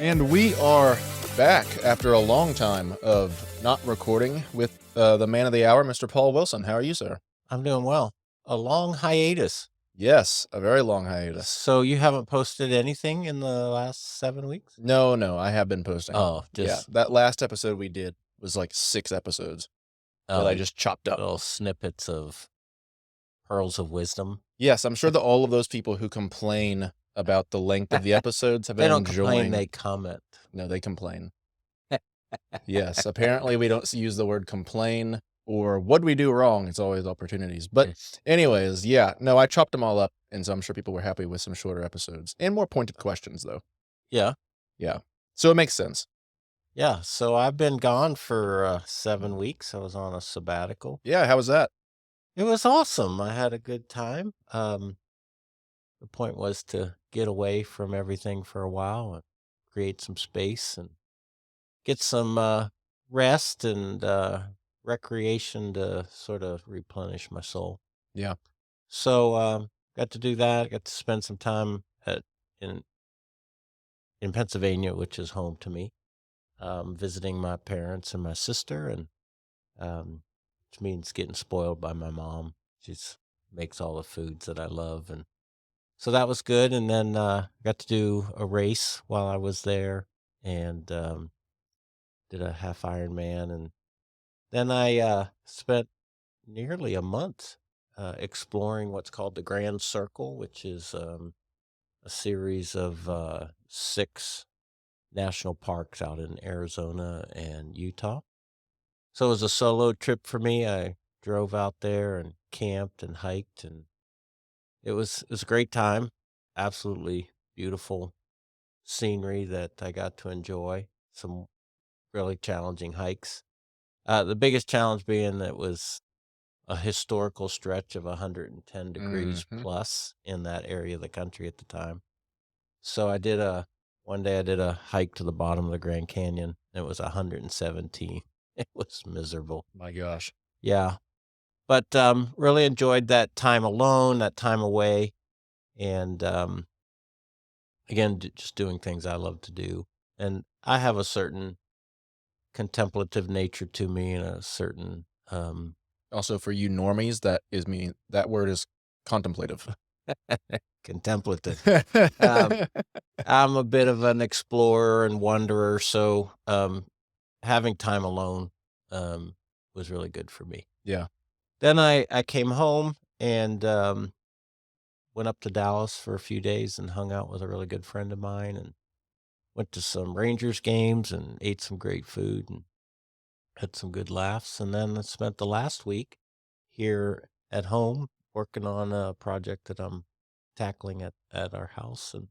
And we are back after a long time of not recording with the man of the hour, Mr. Paul Wilson. How are you, sir? I'm doing well. A long hiatus. Yes, a very long hiatus. So you haven't posted anything in the last 7 weeks? No, I have been posting. Oh, Yeah, just that last episode we did was like 6 episodes that I oh, just chopped up. little snippets of pearls of wisdom. Yes, I'm sure that all of those people who complain about the length of the episodes have They been don't complain, enjoying. they comment. No, they complain. Yes, apparently we don't use the word complain or what we do wrong. It's always opportunities. But anyways, yeah, no, I chopped them all up, and so I'm sure people were happy with some shorter episodes and more pointed questions, though. Yeah, Yeah, so it makes sense. yeah. So I've been gone for 7 weeks. I was on a sabbatical. Yeah, how was that? It was awesome. I had a good time. The point was to get away from everything for a while and create some space and get some rest and recreation to sort of replenish my soul. Yeah, So got to do that. Got to spend some time in in Pennsylvania, which is home to me, visiting my parents and my sister, and which means getting spoiled by my mom. She's makes all the foods that I love, and so that was good. And then got to do a race while I was there, and did a half Ironman, and then I spent nearly a month exploring what's called the Grand Circle, which is a series of 6 national parks out in Arizona and Utah. So it was a solo trip for me. I drove out there and camped and hiked, and it was a great time. Absolutely beautiful scenery that I got to enjoy. Some really challenging hikes. The biggest challenge being that it was a historical stretch of 110 degrees hmm plus in that area of the country at the time. So I did a one day I did a hike to the bottom of the Grand Canyon. It was 117. It was miserable. my gosh. Yeah. But really enjoyed that time alone, that time away, and again just doing things I love to do. And I have a certain contemplative nature to me and a certain Also, for you normies, that word is contemplative. contemplative. Um, I'm a bit of an explorer and wanderer, so having time alone was really good for me. Yeah. Then I came home and went up to Dallas for a few days and hung out with a really good friend of mine and went to some Rangers games and ate some great food and had some good laughs. And then I spent the last week here at home working on a project that I'm tackling at our house. And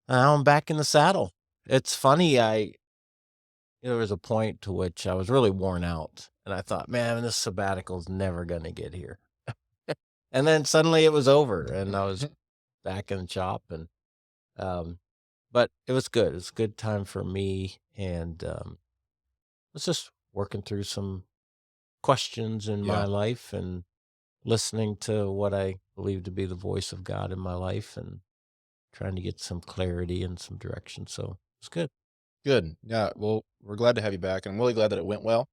now I'm back in the saddle. It's funny, there was a point to which I was really worn out, and I thought, "Man, this sabbatical's never gonna get here." And then suddenly it was over, and I was back in the shop, and, but it was good. It's a good time for me, and, was just working through some questions in my Yeah. life and listening to what I believe to be the voice of God in my life and trying to get some clarity and some direction, so it's good. Good. Yeah. Well, we're glad to have you back, and I'm really glad that it went well.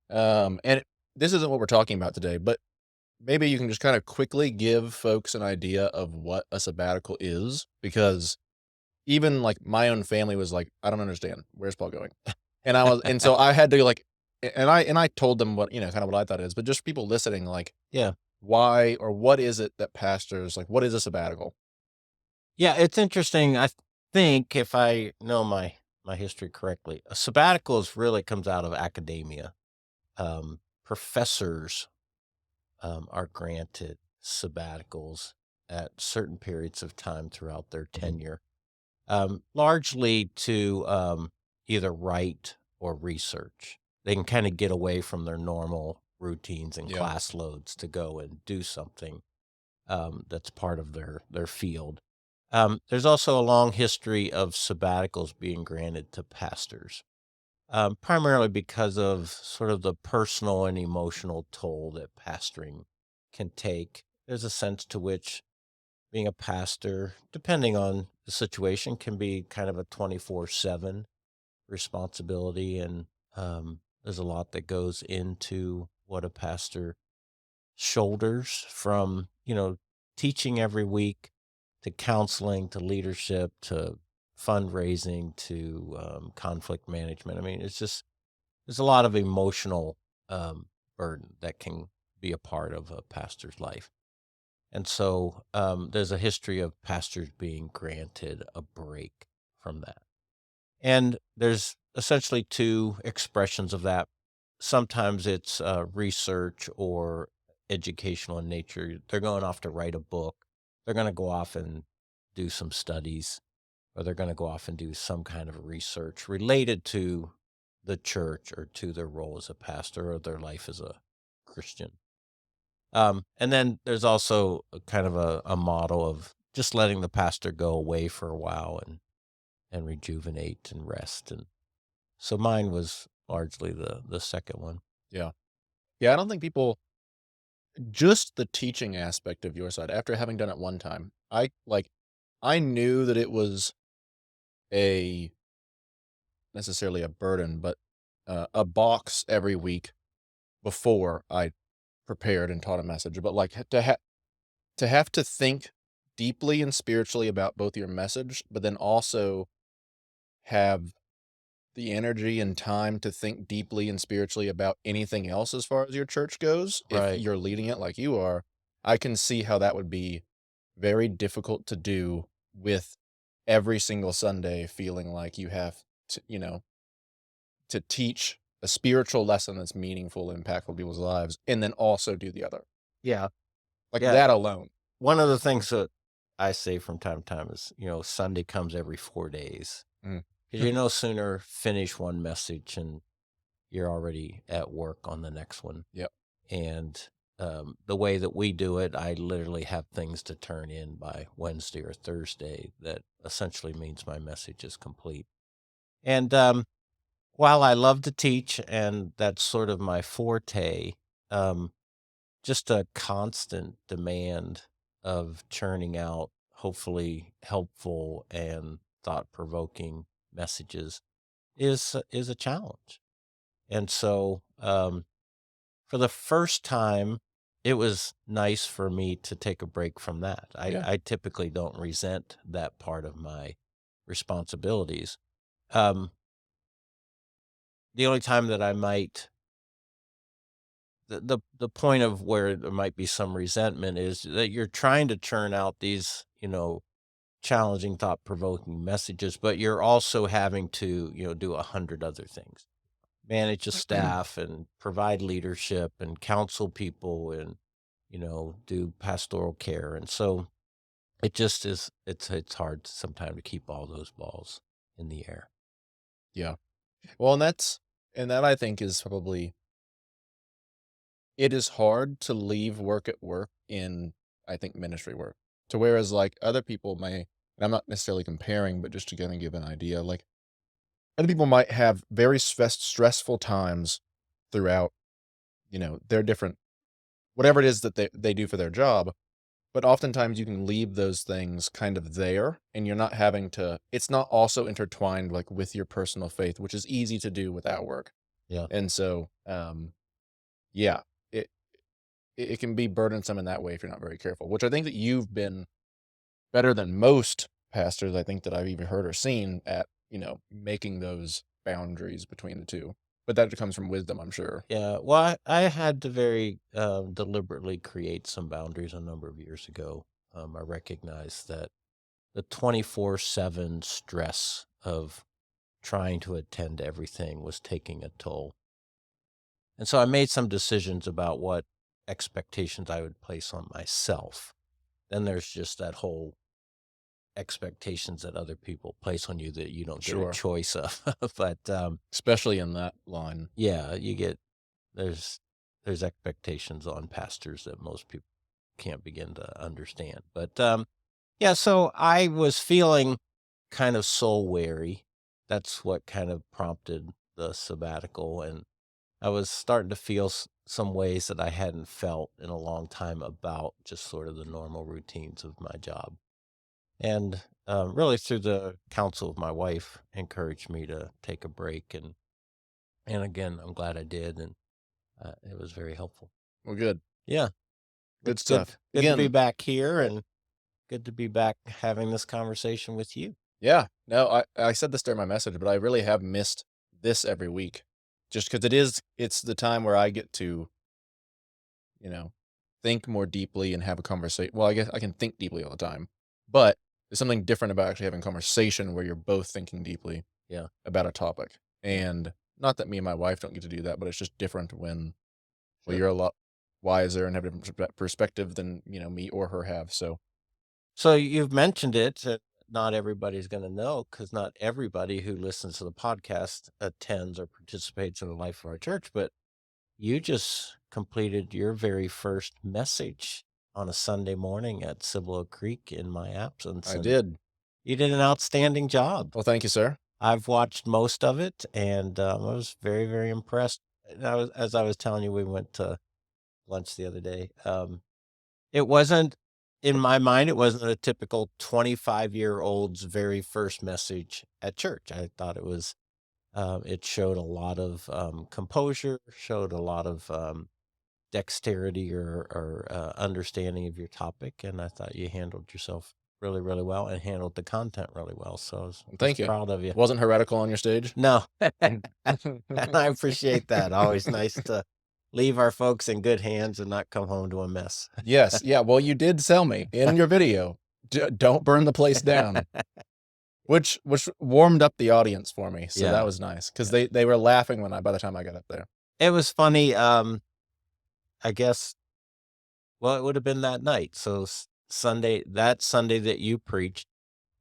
This isn't what we're talking about today, but maybe you can just kind of quickly give folks an idea of what a sabbatical is, because even like my own family was like, "I don't understand. Where's Paul going?" And so I had to like, and I told them what kind of what I thought it is, but just people listening, like, Yeah. why or what is it that pastors like? What is a sabbatical? Yeah, it's interesting. I think if I know my history correctly, a sabbatical is really comes out of academia. Professors are granted sabbaticals at certain periods of time throughout their tenure, largely to either write or research. They can kind of get away from their normal routines and Yeah. class loads to go and do something that's part of their field. There's also a long history of sabbaticals being granted to pastors, primarily because of sort of the personal and emotional toll that pastoring can take. There's a sense to which being a pastor, depending on the situation, can be kind of a 24/7 responsibility. And there's a lot that goes into what a pastor shoulders from, teaching every week to counseling to leadership to fundraising to conflict management. I mean, it's just, there's a lot of emotional burden that can be a part of a pastor's life. And so there's a history of pastors being granted a break from that. And there's essentially two expressions of that. Sometimes it's research or educational in nature. They're going off to write a book. They're going to go off and do some studies, or they're going to go off and do some kind of research related to the church or to their role as a pastor or their life as a Christian. And then there's also a kind of a model of just letting the pastor go away for a while and rejuvenate and rest. And so mine was largely the second one. Yeah. Yeah, I don't think people just the teaching aspect of your side, after having done it one time, I knew that it was a necessarily a burden, but, a box every week before I prepared and taught a message, but, like, to have to think deeply and spiritually about both your message, but then also have the energy and time to think deeply and spiritually about anything else as far as your church goes, if Right. you're leading it like you are, I can see how that would be very difficult to do with every single Sunday feeling like you have to, to teach a spiritual lesson that's meaningful, impactful to people's lives, and then also do the other. Yeah. Like Yeah. that alone. One of the things that I say from time to time is, Sunday comes every 4 days. Mm. Because you no sooner finish one message and you're already at work on the next one. Yep. And the way that we do it, I literally have things to turn in by Wednesday or Thursday that essentially means my message is complete. And while I love to teach and that's sort of my forte, um, just a constant demand of churning out hopefully helpful and thought provoking messages is a challenge. And so for the first time, it was nice for me to take a break from that. I, Yeah. I typically don't resent that part of my responsibilities. Um, the only time that I might the point of where there might be some resentment is that you're trying to churn out these, challenging, thought provoking messages, but you're also having to, do 100 other things, manage a staff and provide leadership and counsel people and, do pastoral care. And so it just is, it's hard sometimes to keep all those balls in the air. Yeah. Well, and that I think is probably it is hard to leave work at work in, I think, ministry work. To whereas like other people may, and I'm not necessarily comparing, but just to kind of give an idea, like other people might have very stressful times throughout, their different whatever it is that they do for their job. But oftentimes you can leave those things kind of there and you're not having to, it's not also intertwined like with your personal faith, which is easy to do without work. Yeah. And so, yeah, it, it can be burdensome in that way if you're not very careful, which I think that you've been better than most pastors, I think that I've even heard or seen at, making those boundaries between the two. But that comes from wisdom, I'm sure. Yeah, well, I had to very deliberately create some boundaries a number of years ago. I recognized that the 24/7 stress of trying to attend to everything was taking a toll. And so I made some decisions about what expectations I would place on myself. Then there's just that whole expectations that other people place on you that you don't get a Sure. choice of. But Especially in that line. yeah, there's there's expectations on pastors that most people can't begin to understand. But yeah, so I was feeling kind of soul weary. That's what kind of prompted the sabbatical, and I was starting to feel some ways that I hadn't felt in a long time about just sort of the normal routines of my job. And really, through the counsel of my wife, encouraged me to take a break. And again, I'm glad I did, and it was very helpful. Well, good. Yeah, Good it's good. stuff. Good to be Again, back here, and good to be back having this conversation with you. yeah. No, I said this during my message, but I really have missed this every week just because it's the time where I get to, you know, think more deeply and have a conversation. Well, I guess I can think deeply all the time, but there's something different about actually having a conversation where you're both thinking deeply Yeah, about a topic. yeah, And not that me and my wife don't get to do that, but it's just different when, well, sure. you're a lot wiser and have a different perspective than, me or her have. So So you've mentioned it. Not everybody's going to know because not everybody who listens to the podcast attends or participates in the life of our church. But you just completed your very first message on a Sunday morning at Cibolo Creek in my absence, I and did. you did an outstanding job. Well, thank you, sir. I've watched most of it, and I was very, very impressed. And as I was telling you, we went to lunch the other day. It wasn't, in my mind, it wasn't a typical 25-year-old's very first message at church. I thought it showed a lot of composure, showed a lot of dexterity or understanding of your topic, and I thought you handled yourself really, really well and handled the content really well. So I was Thank you. proud of you. Wasn't heretical on your stage? No, I appreciate that. Always nice to leave our folks in good hands and not come home to a mess. Yes. Yeah. Well, you did sell me in your video. Don't burn the place down, which warmed up the audience for me. So that Yeah, was nice because yeah. they were laughing by the time I got up there. It was funny. I guess, well, it would have been that night. So that Sunday that you preached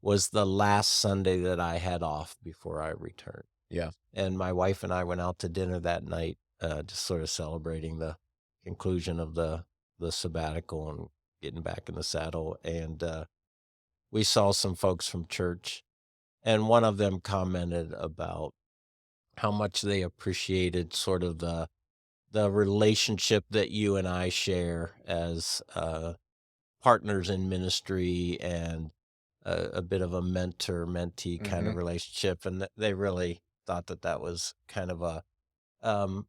was the last Sunday that I had off before I returned. Yeah. And my wife and I went out to dinner that night, just sort of celebrating the conclusion of the sabbatical and getting back in the saddle. And we saw some folks from church, and one of them commented about how much they appreciated sort of the relationship that you and I share as partners in ministry and a bit of a mentor-mentee kind of Hmm. relationship, and they really thought that that was kind of a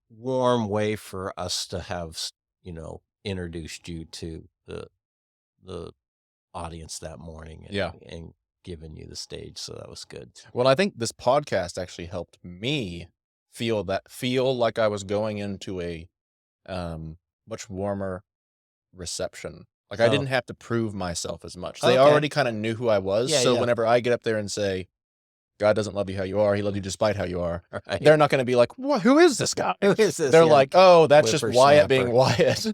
warm way for us to have, introduced you to the audience that morning Yeah. and given you the stage. So that was good. Well, I think this podcast actually helped me feel like I was going into a much warmer reception. Like I Oh, didn't have to prove myself as much. They okay. already kind of knew who I was. Yeah, So yeah. whenever I get up there and say, God doesn't love you how you are, he loves you despite how you are, Right. they're not going to be like, what, who is this guy? Who is this? They're Yeah. like, oh, that's just Wyatt Whippersnapper. being Wyatt.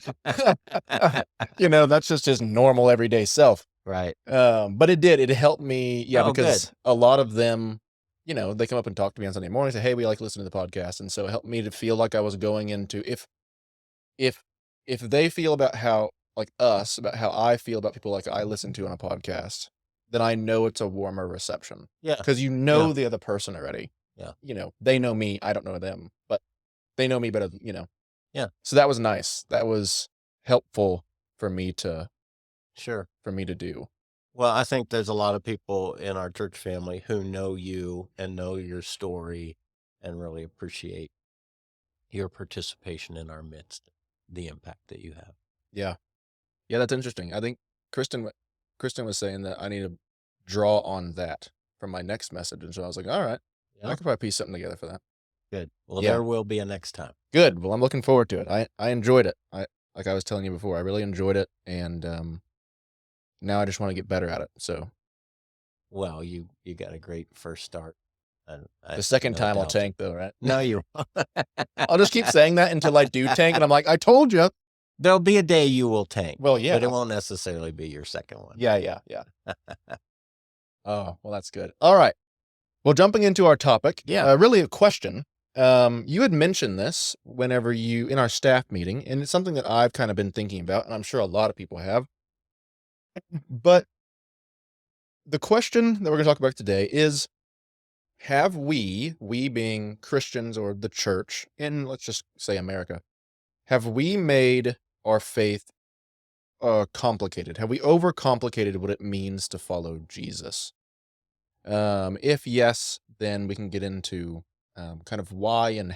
That's just his normal everyday self. Right. But it helped me. Yeah. Oh, good. Because a lot of them, they come up and talk to me on Sunday morning, say, hey, we like listening to the podcast. And so it helped me to feel like I was going into, if if they feel about how like us about how I feel about people like I listen to on a podcast, then I know it's a warmer reception Yeah. because Yeah. the other person already. Yeah. They know me. I don't know them, but they know me better. Yeah. So that was nice. That was helpful for me to Sure. do. Well, I think there's a lot of people in our church family who know you and know your story and really appreciate your participation in our midst, the impact that you have. Yeah, yeah, that's interesting. I think Kristen was saying that I need to draw on that for my next message, and so I was like, all right, I Yeah. could probably piece something together for that. Good. Well, Yeah. there will be a next time. Good. Well, I'm looking forward to it. I enjoyed it. Like I was telling you before, I really enjoyed it, and now I just want to get better at it. So Well, you got a great first start. And I the have second no time I'll doubt. tank, though, right? No, you I'll just keep saying that until I do tank, and I'm like, I told you. There'll be a day you will tank. Well, yeah, But it won't necessarily be your second one. yeah. Oh, well, that's good. All right. Well, jumping into our topic, Yeah. really a question. You had mentioned this whenever in our staff meeting, and it's something that I've kind of been thinking about, and I'm sure a lot of people have. But the question that we're going to talk about today is, have we being Christians or the church in, let's just say America, Have we made our faith complicated? Have we overcomplicated what it means to follow Jesus? If yes, then we can get into kind of why and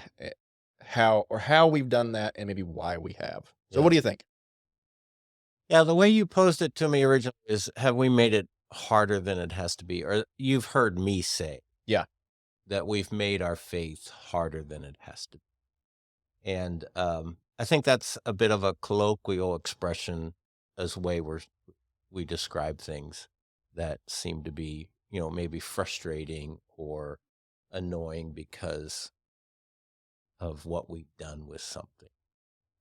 how we've done that, and maybe why we have. So, what Yeah. do you think? Yeah, the way you posed it to me originally is, have we made it harder than it has to be? Or you've heard me say Yeah. that we've made our faith harder than it has to be. And I think that's a bit of a colloquial expression as we describe things that seem to be, maybe frustrating or annoying because of what we've done with something.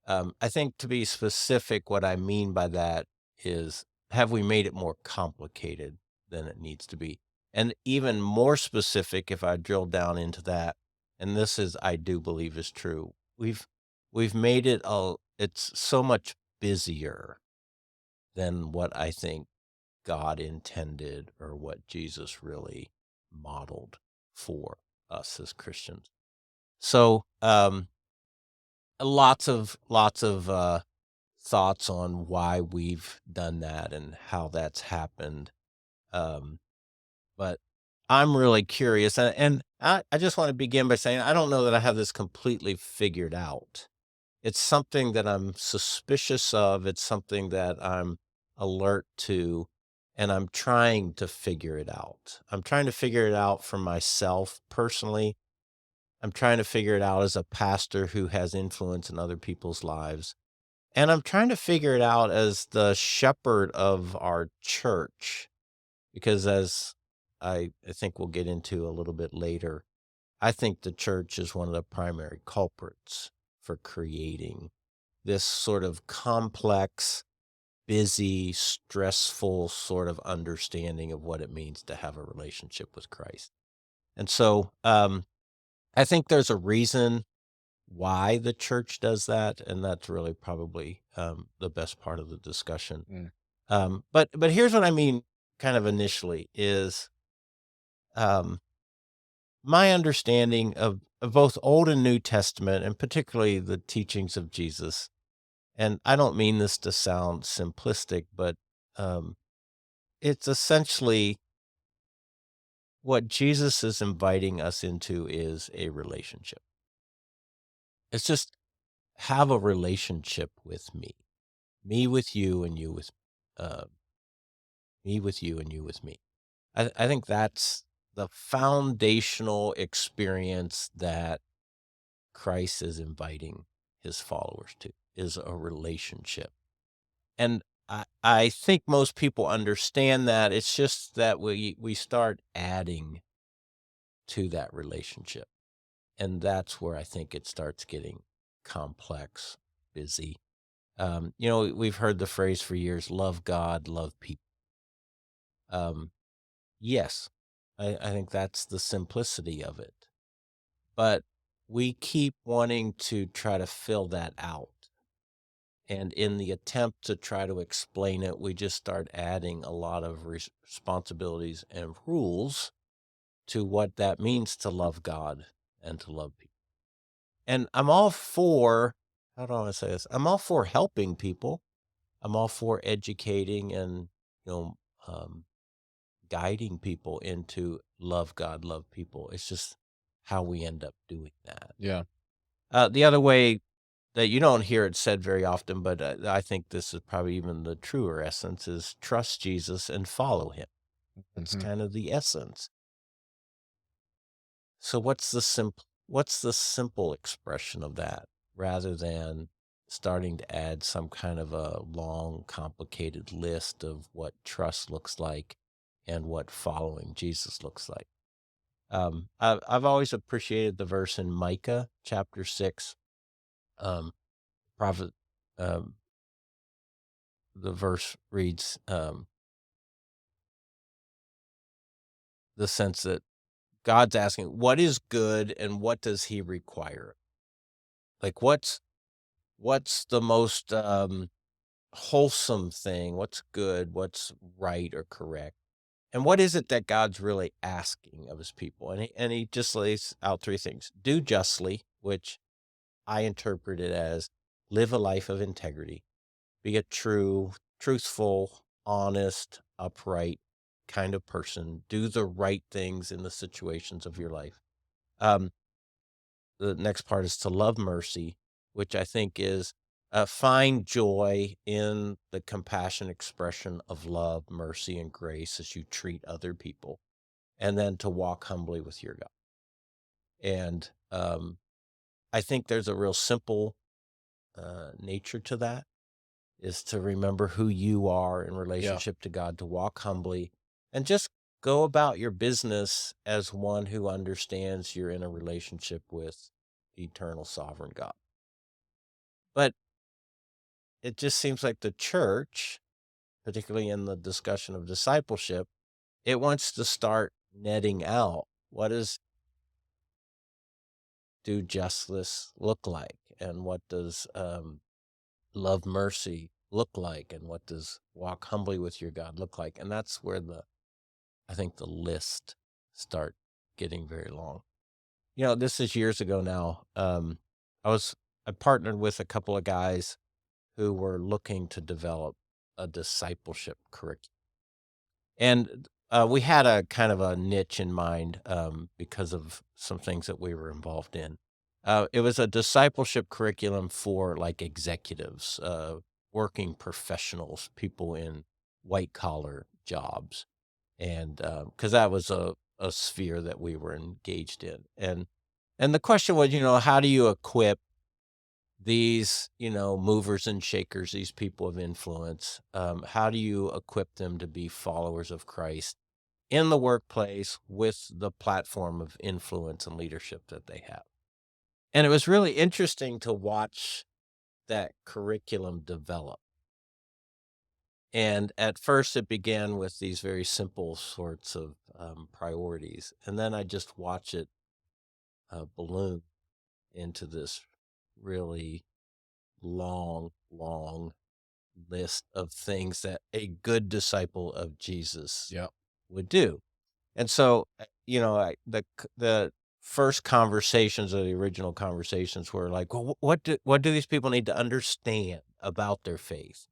I think, to be specific, what I mean by that is, have we made it more complicated than it needs to be? And even more specific, if I drill down into that, and this is, I do believe is true, we've made it's so much busier than what I think God intended or what Jesus really modeled for us as Christians. So, lots of thoughts on why we've done that and how that's happened. Um, but I'm really curious, and I just want to begin by saying I don't know that I have this completely figured out. It's something that I'm suspicious of. It's something that I'm alert to, and I'm trying to figure it out. I'm trying to figure it out for myself personally. I'm trying to figure it out as a pastor who has influence in other people's lives. And I'm trying to figure it out as the shepherd of our church, because as I think we'll get into a little bit later, I think the church is one of the primary culprits for creating this sort of complex, busy, stressful sort of understanding of what it means to have a relationship with Christ. And so I think there's a reason why the church does that, and that's really probably the best part of the discussion. Mm, But here's what I mean, kind of initially, is um, my understanding of both Old and New Testament, and particularly the teachings of Jesus. And I don't mean this to sound simplistic, but um, it's essentially what Jesus is inviting us into is a relationship. It's just, have a relationship with me with you, and uh, me with you, and you with me. I think that's the foundational experience that Christ is inviting his followers to, is a relationship. And I think most people understand that. It's just that we start adding to that relationship. And that's where I think it starts getting complex, busy. We've heard the phrase for years, love God, love people. Um, yes, I think that's the simplicity of it. But we keep wanting to try to fill that out. And in the attempt to try to explain it, we just start adding a lot of responsibilities and rules to what that means to love God and to love people. And I'm all for, how do I want to say this? I'm all for helping people. I'm all for educating and, you know, um, guiding people into love God, love people. It's just how we end up doing that. yeah. The other way that you don't hear it said very often, but I think this is probably even the truer essence, is trust Jesus and follow him. That's Mhm. kind of the essence. So what's the simple expression of that, rather than starting to add some kind of a long, complicated list of what trust looks like and what following Jesus looks like? I've always appreciated the verse in Micah chapter 6. Um, prophet, um, the verse reads, the sense that God's asking, what is good and what does he require? Like, what's the most wholesome thing? What's good? What's right or correct? And what is it that God's really asking of his people? And he just lays out three things: do justly, which I interpret it as live a life of integrity, be a truthful, honest, upright kind of person, do the right things in the situations of your life. Um, the next part is to love mercy, which I think is find joy in the compassion expression of love, mercy, and grace as you treat other people, and then to walk humbly with your God. And I think there's a real simple nature to that is to remember who you are in Yeah. relationship to God, to walk humbly, and just go about your business as one who understands you're in a relationship with eternal sovereign God. But it just seems like the church, particularly in the discussion of discipleship, it wants to start netting out what does do justice look like, and what does love mercy look like, and what does walk humbly with your God look like, and that's where the I think the list start getting very long. This is years ago now. I was I partnered with a couple of guys who were looking to develop a discipleship curriculum. And we had a kind of a niche in mind because of some things that we were involved in. It was a discipleship curriculum for like executives, working professionals, people in white collar jobs. And because that was a sphere that we were engaged in. And the question was, how do you equip these, movers and shakers, these people of influence, how do you equip them to be followers of Christ in the workplace with the platform of influence and leadership that they have? And it was really interesting to watch that curriculum develop. And at first, it began with these very simple sorts of priorities. And then I just watch it balloon into this really long list of things that a good disciple of Jesus Yeah. would do. And so, the first conversations or the original conversations were like, well, what do these people need to understand about their faith?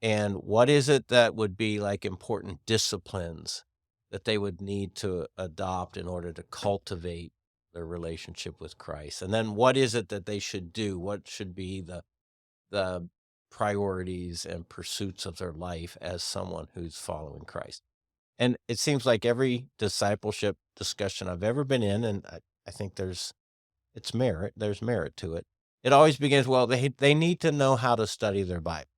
And what is it that would be like important disciplines that they would need to adopt in order to cultivate their relationship with Christ? And then what is it that they should do? What should be the priorities and pursuits of their life as someone who's following Christ? And it seems like every discipleship discussion I've ever been in, and I think there's merit to it. It always begins, well, they need to know how to study their Bible.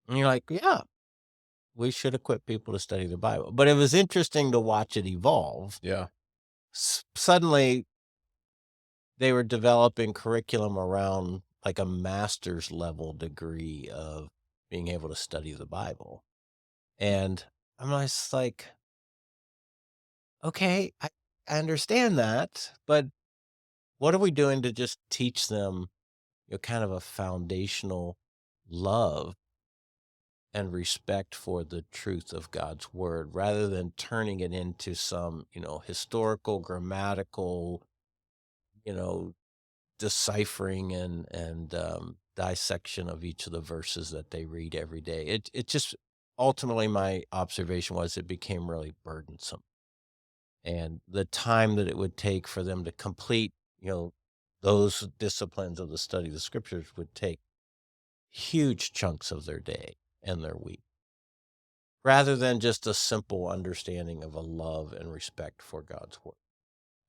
And you're like, yeah, we should equip people to study the Bible. But it was interesting to watch it evolve. Yeah. Suddenly, they were developing curriculum around like a master's level degree of being able to study the Bible. And I'm just like, okay, I understand that, but what are we doing to just teach them, kind of a foundational love and respect for the truth of God's word rather than turning it into some, historical, grammatical, you know, deciphering and dissection of each of the verses that they read every day. It just ultimately my observation was it became really burdensome. And the time that it would take for them to complete, those disciplines of the study of the scriptures would take huge chunks of their day and their week rather than just a simple understanding of a love and respect for God's word.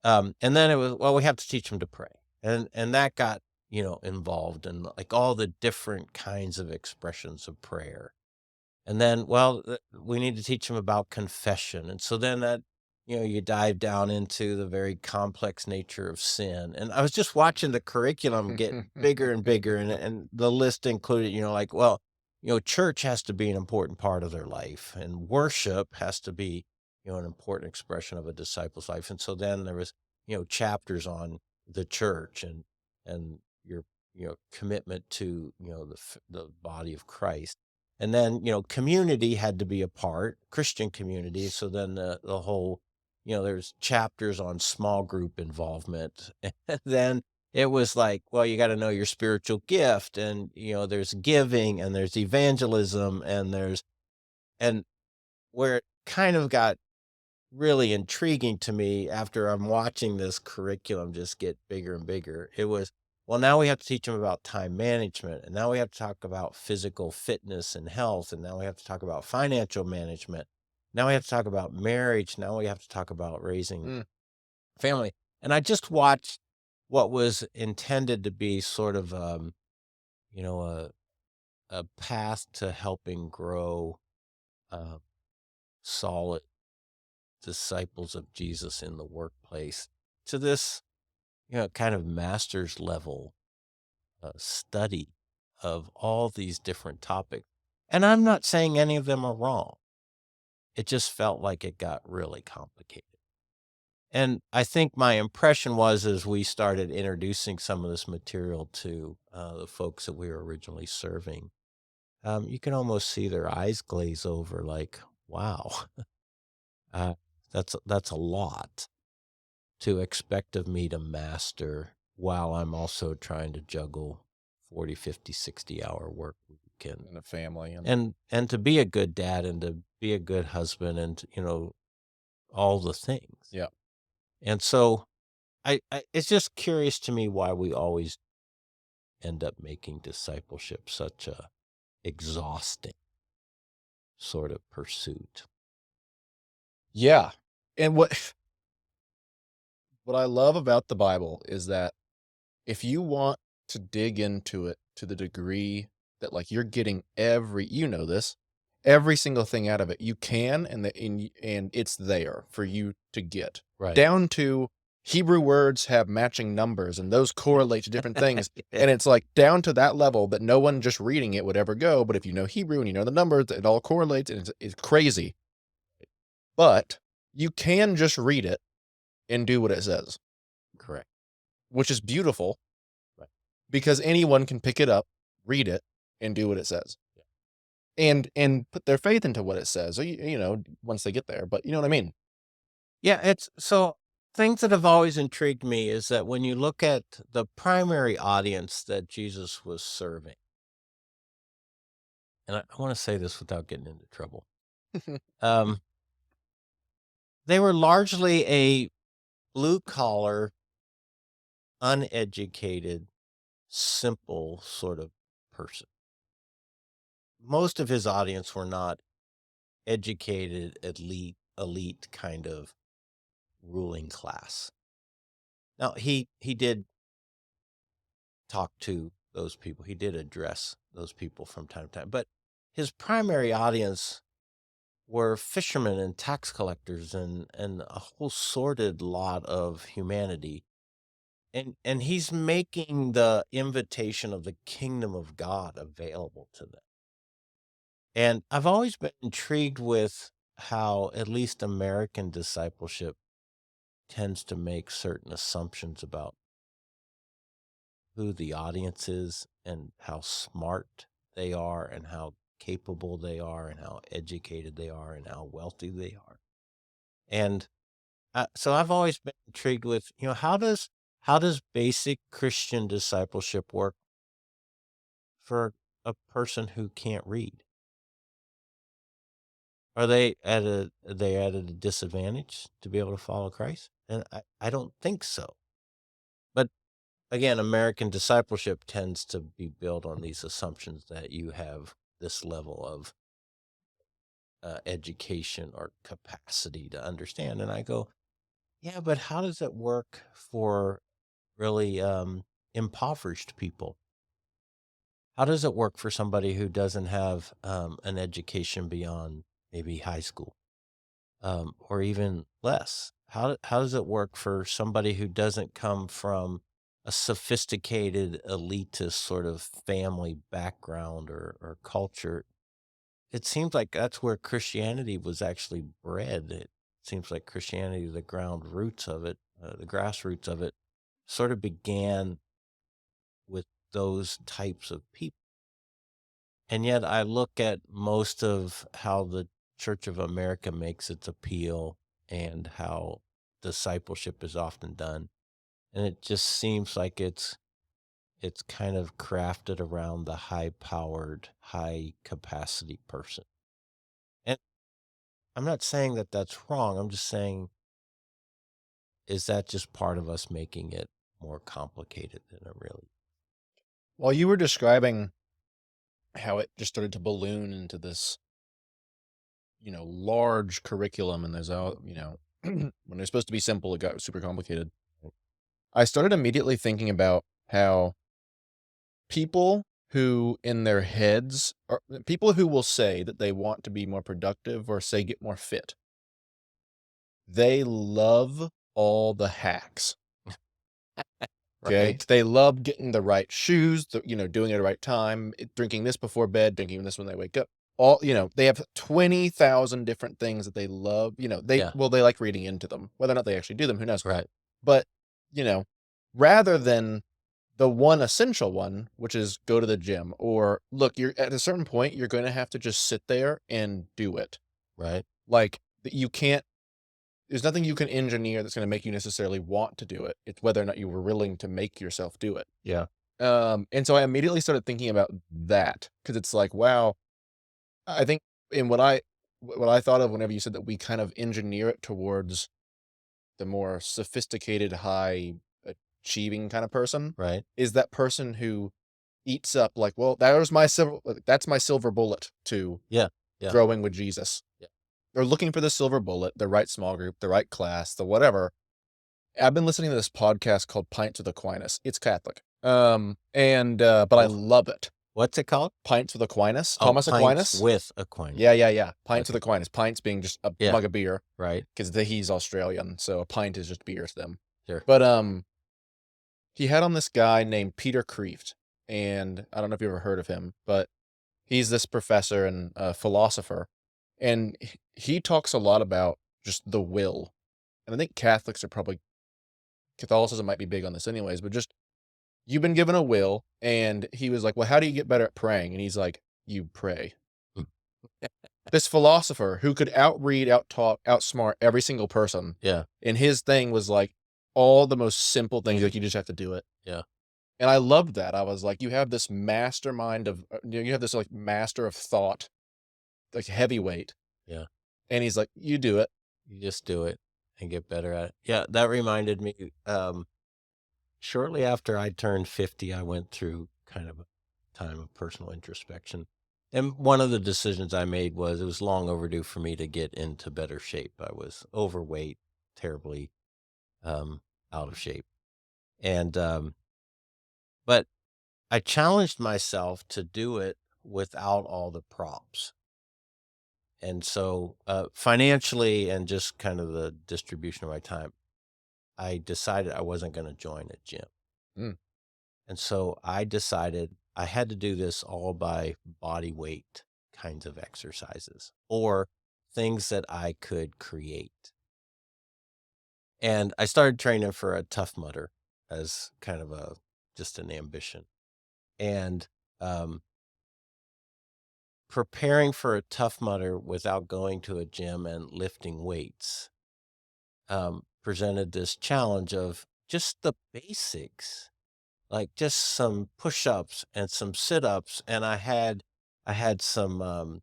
And then it was, well, we have to teach them to pray. And that got, involved in like all the different kinds of expressions of prayer. And then, well, we need to teach them about confession. And so then that, you dive down into the very complex nature of sin. And I was just watching the curriculum get bigger and bigger, and the list included, like, well, church has to be an important part of their life, and worship has to be, an important expression of a disciple's life. And so then there was, chapters on the church and your, commitment to, the body of Christ. And then, community had to be a part, Christian community. So then the whole, there's chapters on small group involvement. And then it was like, well, you gotta know your spiritual gift, and, there's giving, and there's evangelism, and where it kind of got really intriguing to me after I'm watching this curriculum just get bigger and bigger. It was, well, now we have to teach them about time management, and now we have to talk about physical fitness and health, and now we have to talk about financial management. Now we have to talk about marriage. Now we have to talk about raising Mm, family. And I just watched what was intended to be sort of, you know, a, a path to helping grow uh, solid disciples of Jesus in the workplace to this, kind of master's level study of all these different topics. And I'm not saying any of them are wrong. It just felt like it got really complicated. And I think my impression was as we started introducing some of this material to the folks that we were originally serving, you can almost see their eyes glaze over like, wow, uh, that's a lot to expect of me to master while I'm also trying to juggle 40, 50, 60 hour work week and a family and and to be a good dad and to be a good husband and all the things. yeah. And so I it's just curious to me why we always end up making discipleship such a exhausting sort of pursuit. Yeah. And what I love about the Bible is that if you want to dig into it to the degree that, like, you're getting this, every single thing out of it, you can, and it's there for you to get, Right. down to Hebrew words have matching numbers, and those correlate to different things, Yeah, and it's, like, down to that level that no one just reading it would ever go, but if you know Hebrew and you know the numbers, it all correlates, and it's crazy, but you can just read it and do what it says, correct. which is beautiful Right. because anyone can pick it up, read it, and do what it says. Yeah. And put their faith into what it says, or, once they get there, but you know what I mean? Yeah, it's so things that have always intrigued me is that when you look at the primary audience that Jesus was serving, and I want to say this without getting into trouble, um, they were largely a blue collar, uneducated, simple sort of person. Most of his audience were not educated, elite kind of ruling class. Now he did talk to those people. He did address those people from time to time, but his primary audience were fishermen and tax collectors and a whole sorted lot of humanity. And he's making the invitation of the kingdom of God available to them. And I've always been intrigued with how at least American discipleship tends to make certain assumptions about who the audience is and how smart they are and how capable they are and how educated they are and how wealthy they are. And so I've always been intrigued with, how does basic Christian discipleship work for a person who can't read? Are they at a disadvantage to be able to follow Christ? And I don't think so. But again, American discipleship tends to be built on these assumptions that you have this level of education or capacity to understand. And I go, yeah, but how does it work for really impoverished people? How does it work for somebody who doesn't have an education beyond maybe high school or even less? How does it work for somebody who doesn't come from a sophisticated elitist sort of family background or culture? It seems like that's where Christianity was actually bred. It seems like Christianity, the ground roots of it, the grassroots of it, sort of began with those types of people. And yet I look at most of how the Church of America makes its appeal and how discipleship is often done. and it just seems like it's kind of crafted around the high-powered, high-capacity person. And I'm not saying that that's wrong, I'm just saying, is that just part of us making it more complicated than it really. While you were describing how it just started to balloon into this, large curriculum and there's all, when it's supposed to be simple, it got super complicated. I started immediately thinking about how people who in their heads are people who will say that they want to be more productive or say get more fit, they love all the hacks. Okay, Right, they love getting the right shoes, doing it at the right time, drinking this before bed, drinking this when they wake up. They have 20,000 different things that they love. yeah, They like reading into them. Whether or not they actually do them, who knows? right, But, you know, rather than the one essential one, which is go to the gym or look, you're at a certain point, you're going to have to just sit there and do it. right, Like you can't there's nothing you can engineer that's gonna make you necessarily want to do it. It's whether or not you were willing to make yourself do it. yeah, And so I immediately started thinking about that because it's like, wow, I think in what I thought of whenever you said that we kind of engineer it towards the more sophisticated, high achieving kind of person right, is that person who eats up like, well, that's my silver bullet to yeah, yeah, growing with Jesus. yeah, They're looking for the silver bullet, the right small group, the right class, the whatever. I've been listening to this podcast called Pints with Aquinas. It's Catholic. But I oh, love it. what's it called? Pints with Aquinas, Oh, Thomas Pints Aquinas. with Aquinas, Yeah, yeah, yeah. Pints with okay, Aquinas. Pints being just a yeah, mug of beer right, because he's Australian, so a pint is just beer to them. sure, But he had on this guy named Peter Kreeft, and I don't know if you ever heard of him, but he's this professor and philosopher, and he talks a lot about just the will. And I think Catholicism might be big on this anyways, but just you've been given a will, and he was like, "Well, how do you get better at praying?" And he's like, "You pray." mm, This philosopher who could outread, outtalk, outsmart every single person, yeah, and his thing was like all the most simple things, like you just have to do it. yeah, And I loved that. I was like, you have this mastermind of, you have this like master of thought, like heavyweight, yeah. and he's like, you do it. You just do it and get better at it. Yeah, that reminded me, shortly after I turned 50, I went through kind of a time of personal introspection. And one of the decisions I made was it was long overdue for me to get into better shape. I was overweight, terribly um, out of shape. And, but I challenged myself to do it without all the props. And so, financially and just kind of the distribution of my time, I decided I wasn't going to join a gym. Mm. And so I decided I had to do this all by body weight kinds of exercises or things that I could create. And I started training for a Tough Mudder as kind of just an ambition. And um, preparing for a Tough Mudder without going to a gym and lifting weights presented this challenge of just the basics, like just some push-ups and some sit-ups, and I had some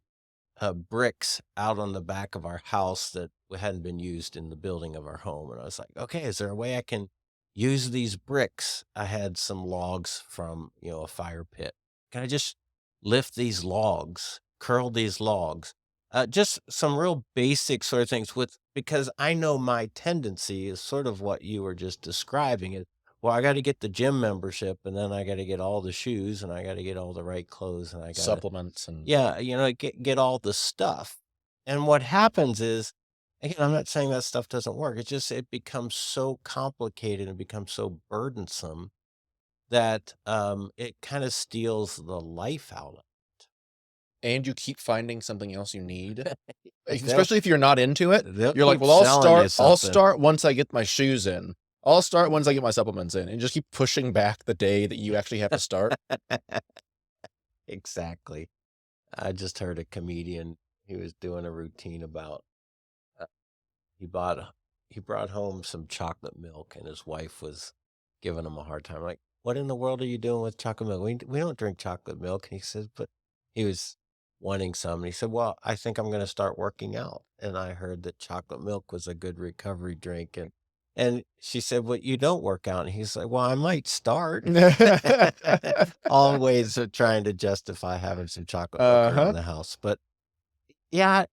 bricks out on the back of our house that hadn't been used in the building of our home, and I was like, okay, is there a way I can use these bricks? I had some logs from a fire pit. Can I just lift these logs, curl these logs? Just some real basic sort of things with because I know my tendency is sort of what you were just describing. Well, I gotta get the gym membership, and then I gotta get all the shoes, and I gotta get all the right clothes, and I gotta Supplements and yeah, get all the stuff. And what happens is, again, I'm not saying that stuff doesn't work. It's just it becomes so complicated and becomes so burdensome that, it kinda steals the life out of you keep finding something else you need, it. especially if you're not into it. They'll You're like, keep well, I'll selling start. you I'll something. start once I get my shoes in. I'll start once I get my supplements in, and just keep pushing back the day that you actually have to start. Exactly. I just heard a comedian, he was doing a routine about, uh, he bought he brought home some chocolate milk, and his wife was giving him a hard time, like, "What in the world are you doing with chocolate milk? We don't drink chocolate milk." And he says, "But" he was wanting some, and he said, "Well, I think I'm gonna start working out, and I heard that chocolate milk was a good recovery drink," and she said, "Well, you don't work out," and he's like, "Well, I might start." All ways of trying to justify having some chocolate milk around Uh-huh. the house, but, yeah,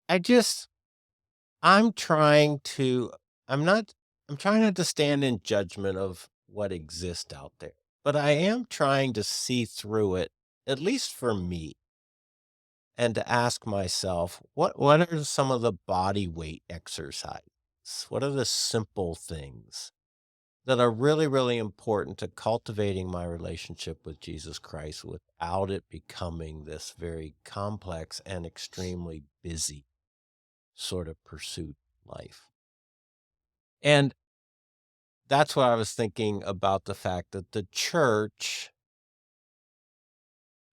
I just I'm trying to I'm not I'm trying not to stand in judgment of what exists out there, but I am trying to see through it, at least for me, and to ask myself, what are some of the body weight exercises? What are the simple things that are really, really important to cultivating my relationship with Jesus Christ without it becoming this very complex and extremely busy sort of pursuit life? And that's why I was thinking about the fact that the church,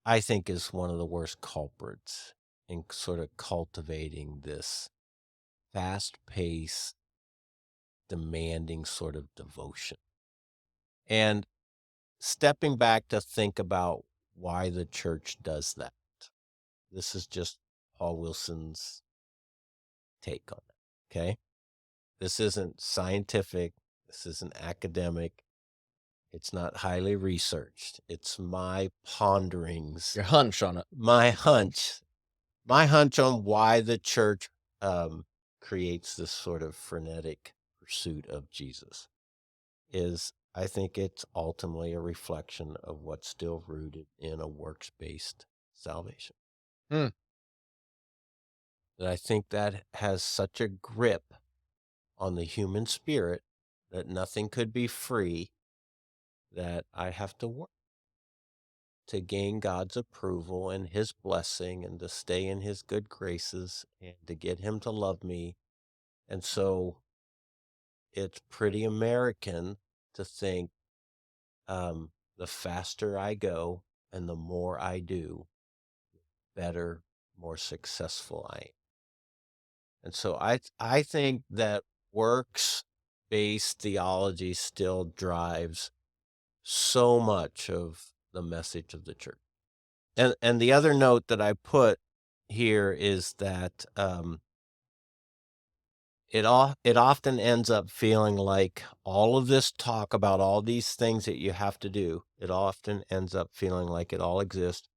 I think, is one of the worst culprits in sort of cultivating this fast paced, demanding sort of devotion. And stepping back to think about why the church does that. This is just Paul Wilson's take on it. Okay. This isn't scientific. This isn't academic. It's not highly researched. It's my ponderings, Your hunch on it. my hunch, my hunch on why the church um, creates this sort of frenetic pursuit of Jesus is I think it's ultimately a reflection of what's still rooted in a works based salvation. Hmm. That I think that has such a grip on the human spirit that nothing could be free, that I have to work to gain God's approval and his blessing and to stay in his good graces and to get him to love me. And so it's pretty American to think the faster I go and the more I do, better, more successful I am. And so I think that works based theology still drives so much of the message of the church. And the other note that I put here is that it often ends up feeling like all of this talk about all these things that you have to do, it often ends up feeling like it all exists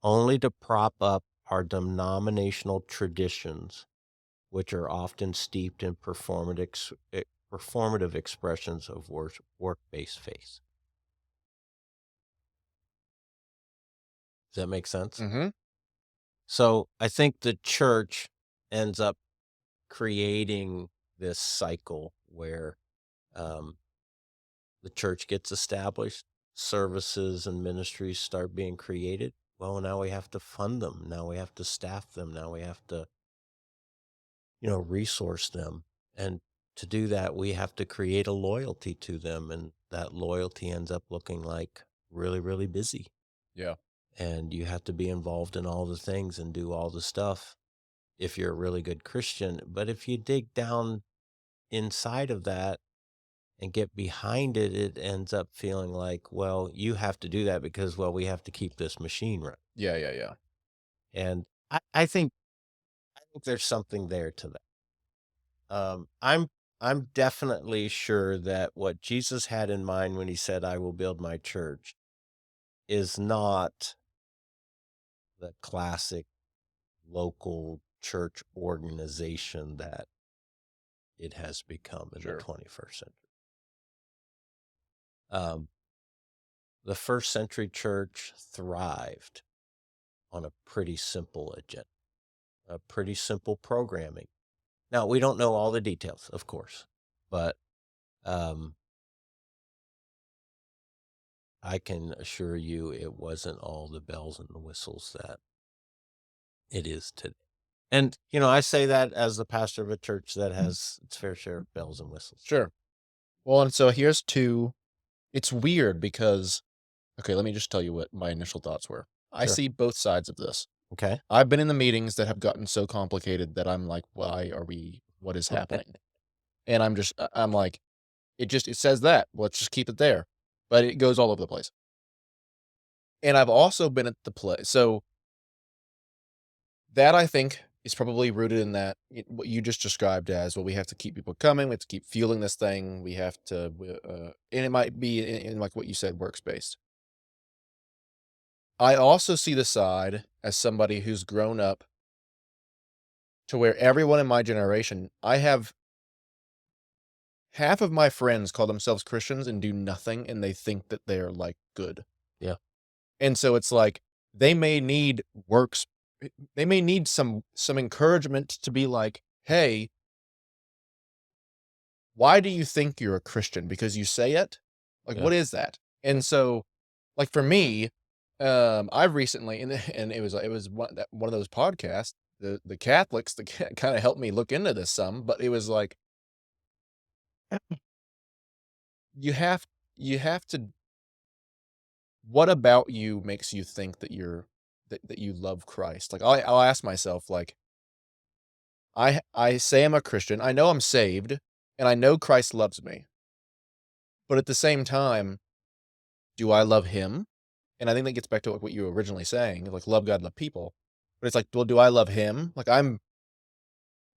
only to prop up our denominational traditions, which are often steeped in performative expressions of work-based faith. Does that make sense? Mhm. So I think the church ends up creating this cycle where um, the church gets established, services and ministries start being created. Well, now we have to fund them. Now we have to staff them. Now we have to, resource them. And to do that, we have to create a loyalty to them. And that loyalty ends up looking like really, really busy. Yeah. And you have to be involved in all the things and do all the stuff if you're a really good Christian. But if you dig down inside of that and get behind it, it ends up feeling like, well, you have to do that because, well, we have to keep this machine running. Yeah, yeah, yeah. And I think there's something there to that. I'm definitely sure that what Jesus had in mind when he said, "I will build my church," is not the classic local church organization that it has become in the Sure. 21st century. Um, the first century church thrived on a pretty simple agenda, a pretty simple programming. Now, we don't know all the details, of course, but um, I can assure you it wasn't all the bells and the whistles that it is today. And, I say that as the pastor of a church that has its fair share of bells and whistles. Sure. Well, and so here's 2. It's weird because okay, let me just tell you what my initial thoughts were. I Sure. see both sides of this. Okay. I've been in the meetings that have gotten so complicated that I'm like, "Why are we what is happening?" And I'm like, it says that. Let's just keep it there. But it goes all over the place. And I've also been at the place. So that I think is probably rooted in that what you just described as, well, we have to keep people coming, we have to keep fueling this thing, we have to, and it might be in like what you said, works based. I also see the side as somebody who's grown up to where everyone in my generation, I have half of my friends call themselves Christians and do nothing, and they think that they're like good. Yeah. And so it's like they may need works, they may need some encouragement to be like, hey, why do you think you're a Christian? Because you say it? Like, Yeah. what is that? And so, like, for me, I've recently and it was one of those podcasts, the Catholics that kinda helped me look into this some, but it was like, you have you have to what about you makes you think that that you love Christ? Like, I'll ask myself, like, I say I'm a Christian, I know I'm saved, and I know Christ loves me, but at the same time, do I love him? And I think that gets back to, like, what you were originally saying, like, love God, love people. But it's like, well, do I love him? Like, I'm,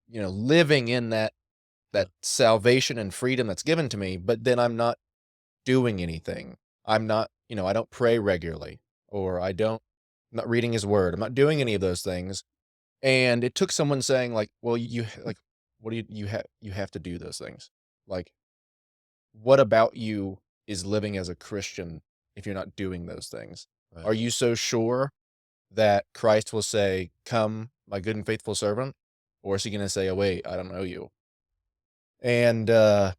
living in Yeah. that salvation and freedom that's given to me, but then I'm not doing anything. I'm not, I don't pray regularly, or I'm not reading his word. I'm not doing any of those things. And it took someone saying like, well, like, what do you have to do those things? Like, what about you is living as a Christian if you're not doing those things? Right. Are you so sure that Christ will say, "Come, my good and faithful servant," or is he going to say, "Oh wait, I don't know you"? And I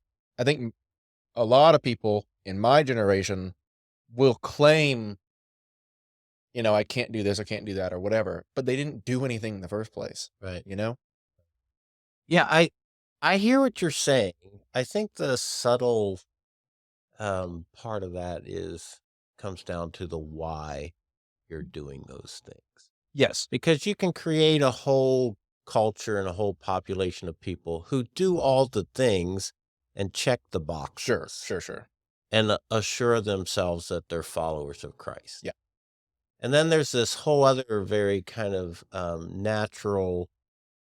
think a lot of people in my generation will claim, I can't do this, I can't do that, or whatever, but they didn't do anything in the first place. Right. You know? Yeah, I hear what you're saying. I think the subtle part of that is comes down to the why you're doing those things. Yes. Because you can create a whole culture and a whole population of people who do all the things and check the Sure. boxes Sure. Sure. and assure themselves that they're followers of Christ. Yeah. And then there's this whole other very kind of natural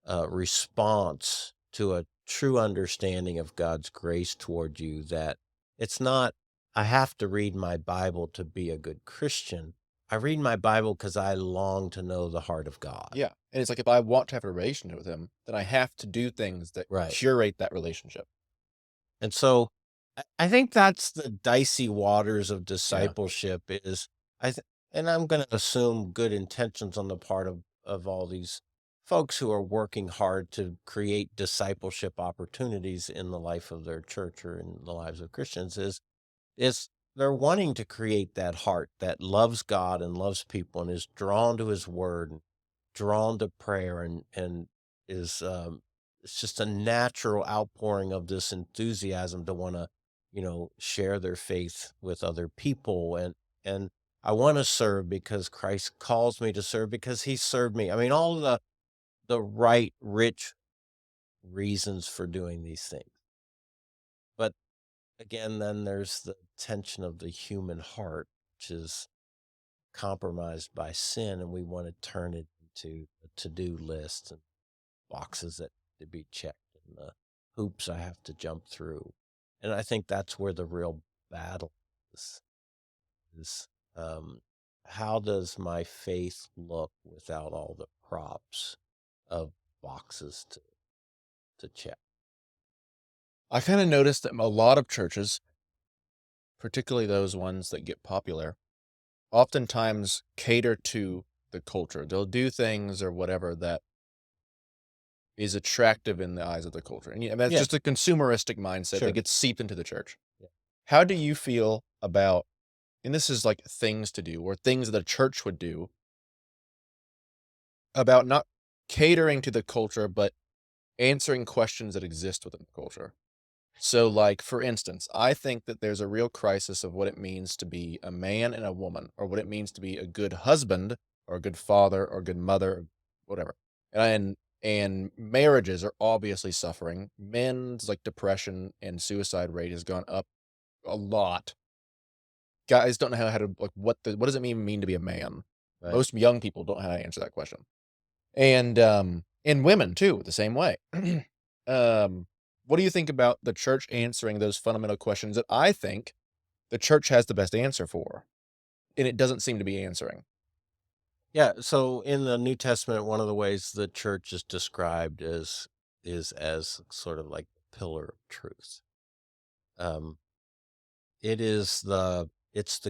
response to a true understanding of God's grace toward you that it's not, I have to read my Bible to be a good Christian. I read my Bible because I long to know the heart of God. Yeah. And it's like if I want to have a relationship with him, then I have to do things that Right. curate that relationship. And so I think that's the dicey waters of Yeah. discipleship is and I'm going to assume good intentions on the part of all these folks who are working hard to create discipleship opportunities in the life of their church or in the lives of Christians is they're wanting to create that heart that loves God and loves people and is drawn to his word and drawn to prayer and is it's just a natural outpouring of this enthusiasm to want to share their faith with other people and I want to serve because Christ calls me to serve because he served me. I mean all the right rich reasons for doing these things. But again, then there's the tension of the human heart, which is compromised by sin, and we want to turn it into a to-do list and boxes that to be checked and the hoops I have to jump through. And I think that's where the real battle is how does my faith look without all the props of boxes to check? I kind of noticed that a lot of churches, particularly those ones that get popular, oftentimes cater to the culture. They'll do things or whatever that is attractive in the eyes of the culture. And that's Yeah, just a consumeristic mindset that sure. gets seeped into the church. Yeah. How do you feel about, and this is like things to do or things that a church would do about not catering to the culture, but answering questions that exist within the culture? So, like, for instance, I think that there's a real crisis of what it means to be a man and a woman, or what it means to be a good husband, or a good father, or a good mother, or whatever. and marriages are obviously suffering. Men's, like, depression and suicide rate has gone up a lot. Guys don't know how to, like, what does it mean to be a man? Right. Most young people don't know how to answer that question. And women too, the same way. Um, what do you think about the church answering those fundamental questions that I think the church has the best answer for, and it doesn't seem to be answering? Yeah. So in the New Testament, one of the ways the church is described is as sort of like pillar of truth. Um, it's the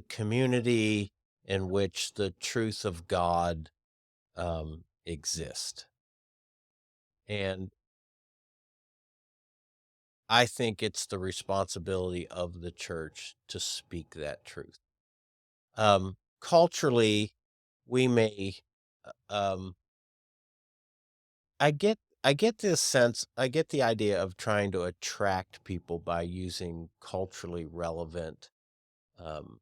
community in which the truth of God exist. And I think it's the responsibility of the church to speak that truth. Culturally, we may, I get this sense, I get the idea of trying to attract people by using culturally relevant um,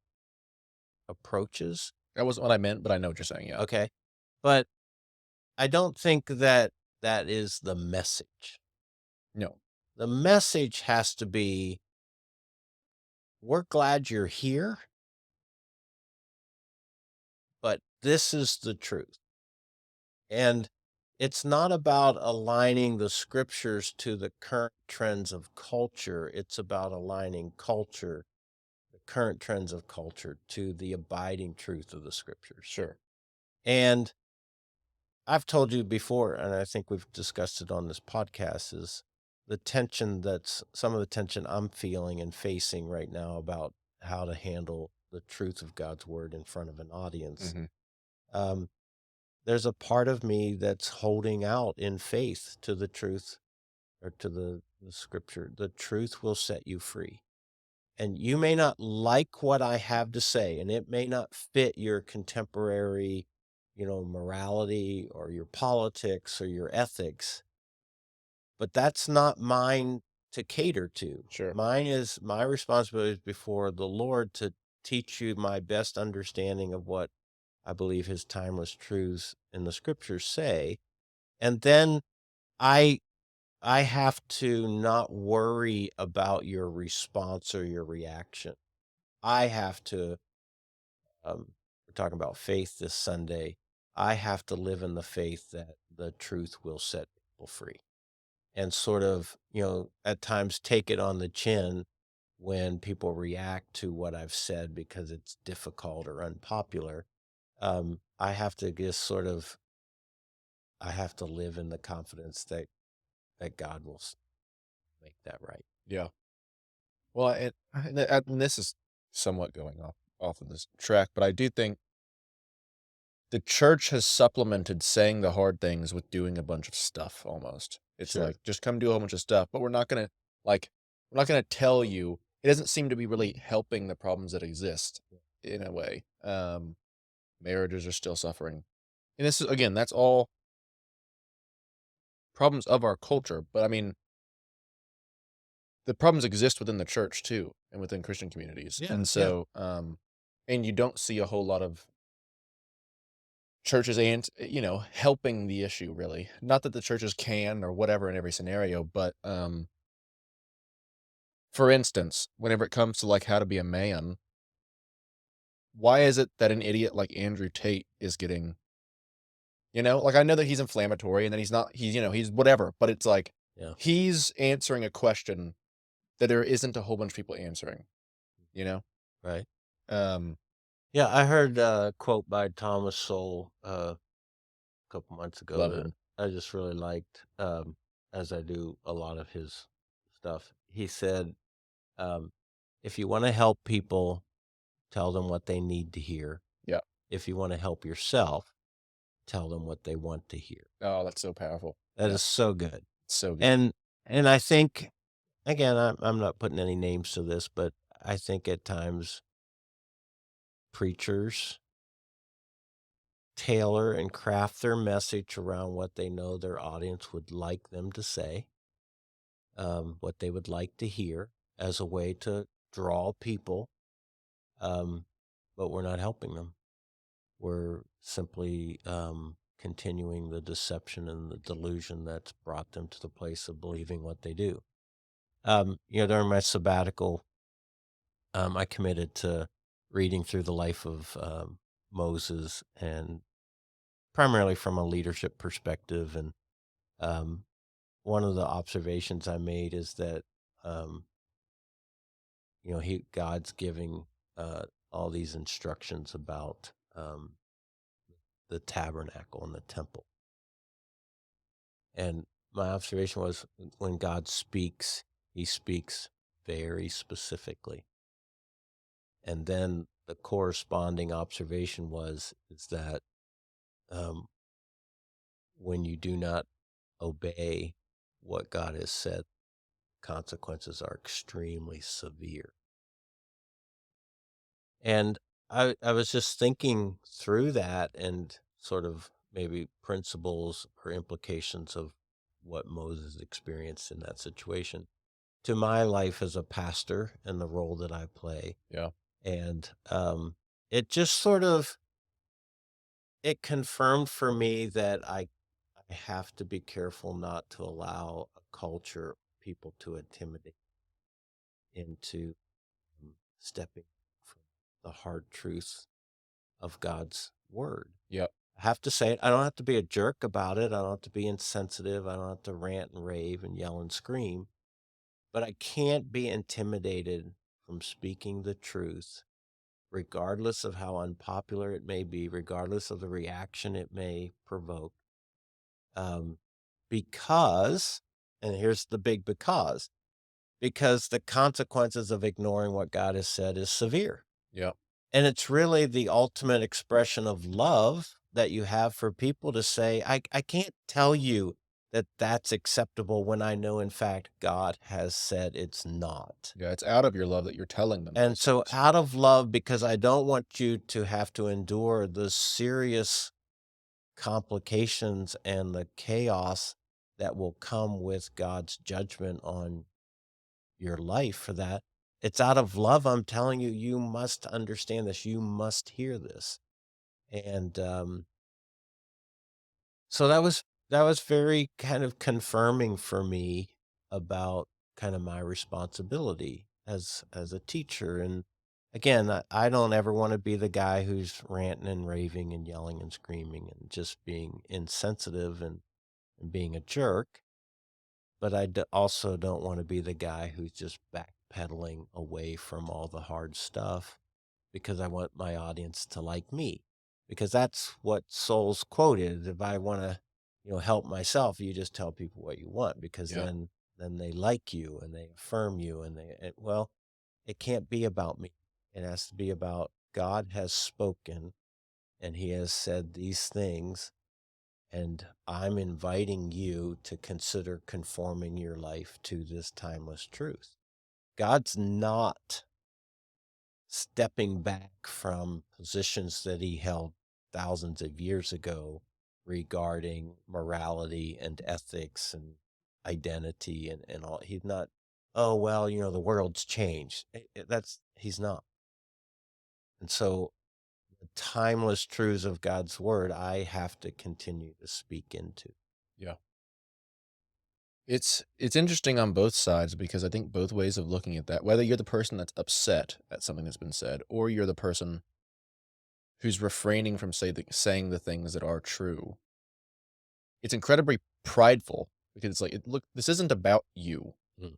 approaches. That wasn't what I meant, but I know what you're saying, yeah. Okay, but I don't think that that is the message. No. The message has to be, we're glad you're here, but this is the truth. And it's not about aligning the scriptures to the current trends of culture. It's about aligning culture, the current trends of culture, to the abiding truth of the scriptures. Sure. And I've told you before, and I think we've discussed it on this podcast, is the tension that's some of the tension I'm feeling and facing right now about how to handle the truth of God's word in front of an audience. Mhm. Um, there's a part of me that's holding out in faith to the truth or to the scripture. The truth will set you free. And you may not like what I have to say, and it may not fit your contemporary, morality or your politics or your ethics, but that's not mine to cater to. Sure. Mine is my responsibility is before the Lord to teach you my best understanding of what I believe his timeless truths in the scriptures say. And then I I have to not worry about your response or your reaction. I have to, we're talking about faith this Sunday. I have to live in the faith that the truth will set people free and sort of, at times take it on the chin when people react to what I've said because it's difficult or unpopular. I have to just sort of, I have to live in the confidence that God will make that right. Yeah. Well, and this is somewhat going off of this track, but I do think the church has supplemented saying the hard things with doing a bunch of stuff almost. It's Sure. like, just come do a whole bunch of stuff, but like, we're not gonna tell you. It doesn't seem to be really helping the problems that exist in a way. Marriages are still suffering. And this is, again, that's all problems of our culture, but I mean, the problems exist within the church too and within Christian communities. Yeah. And Yeah. so, and you don't see a whole lot of churches and, helping the issue really. Not that the churches can or whatever in every scenario, but, for instance, whenever it comes to, like, how to be a man, why is it that an idiot like Andrew Tate is getting, like, I know that he's inflammatory and that he's whatever, but it's like, Yeah. he's answering a question that there isn't a whole bunch of people answering, you know? Right. Um, Yeah, I heard a quote by Thomas Sowell a couple months ago Love that him. I just really liked, as I do a lot of his stuff. He said, um, if you want to help people, tell them what they need to hear. Yeah. If you want to help yourself, tell them what they want to hear. Oh, that's so powerful. That Yeah, is so good. so good. And and I think, again, I'm not putting any names to this, but I think at times preachers tailor and craft their message around what they know their audience would like them to say, what they would like to hear as a way to draw people. Um, but we're not helping them. We're simply continuing the deception and the delusion that's brought them to the place of believing what they do. During my sabbatical, I committed to reading through the life of Moses, and primarily from a leadership perspective. And um, one of the observations I made is that um, God's giving all these instructions about the tabernacle and the temple. And my observation was, when God speaks, he speaks very specifically. And then the corresponding observation is that um, when you do not obey what God has said, consequences are extremely severe. And I was just thinking through that, and sort of maybe principles or implications of what Moses experienced in that situation to my life as a pastor and the role that I play. Yeah. And it just sort of it confirmed for me that I have to be careful not to allow a culture, people to intimidate into stepping from the hard truth of God's word. Yep. I have to say it. I don't have to be a jerk about it. I don't have to be insensitive. I don't have to rant and rave and yell and scream, but I can't be intimidated from speaking the truth, regardless of how unpopular it may be, regardless of the reaction it may provoke. Um, because, and here's the big because the consequences of ignoring what God has said is severe. Yep. And it's really the ultimate expression of love that you have for people to say, I can't tell you that that's acceptable when I know, in fact, God has said it's not. Yeah, it's out of your love that you're telling them And those so, things. out of love, because I don't want you to have to endure the serious complications and the chaos that will come with God's judgment on your life for that. It's out of love. I'm telling you, you must understand this. You must hear this. And so that was very kind of confirming for me about kind of my responsibility as a teacher. And again, I don't ever want to be the guy who's ranting and raving and yelling and screaming and just being insensitive and being a jerk. But also don't want to be the guy who's just backpedaling away from all the hard stuff because I want my audience to like me. Because that's what Souls quoted. If I want to, help myself, you just tell people what you want, because Yeah. then they like you and they affirm you, well, it can't be about me. It has to be about God has spoken, and he has said these things, and I'm inviting you to consider conforming your life to this timeless truth. God's not stepping back from positions that he held thousands of years ago regarding morality and ethics and identity and all. He's not, oh, well, the world's changed. He's not. And so the timeless truths of God's word, I have to continue to speak into. Yeah. It's interesting on both sides because I think both ways of looking at that, whether you're the person that's upset at something that's been said, or you're the person who's refraining from saying the things that are true, it's incredibly prideful because it's like, look, this isn't about you. Mm,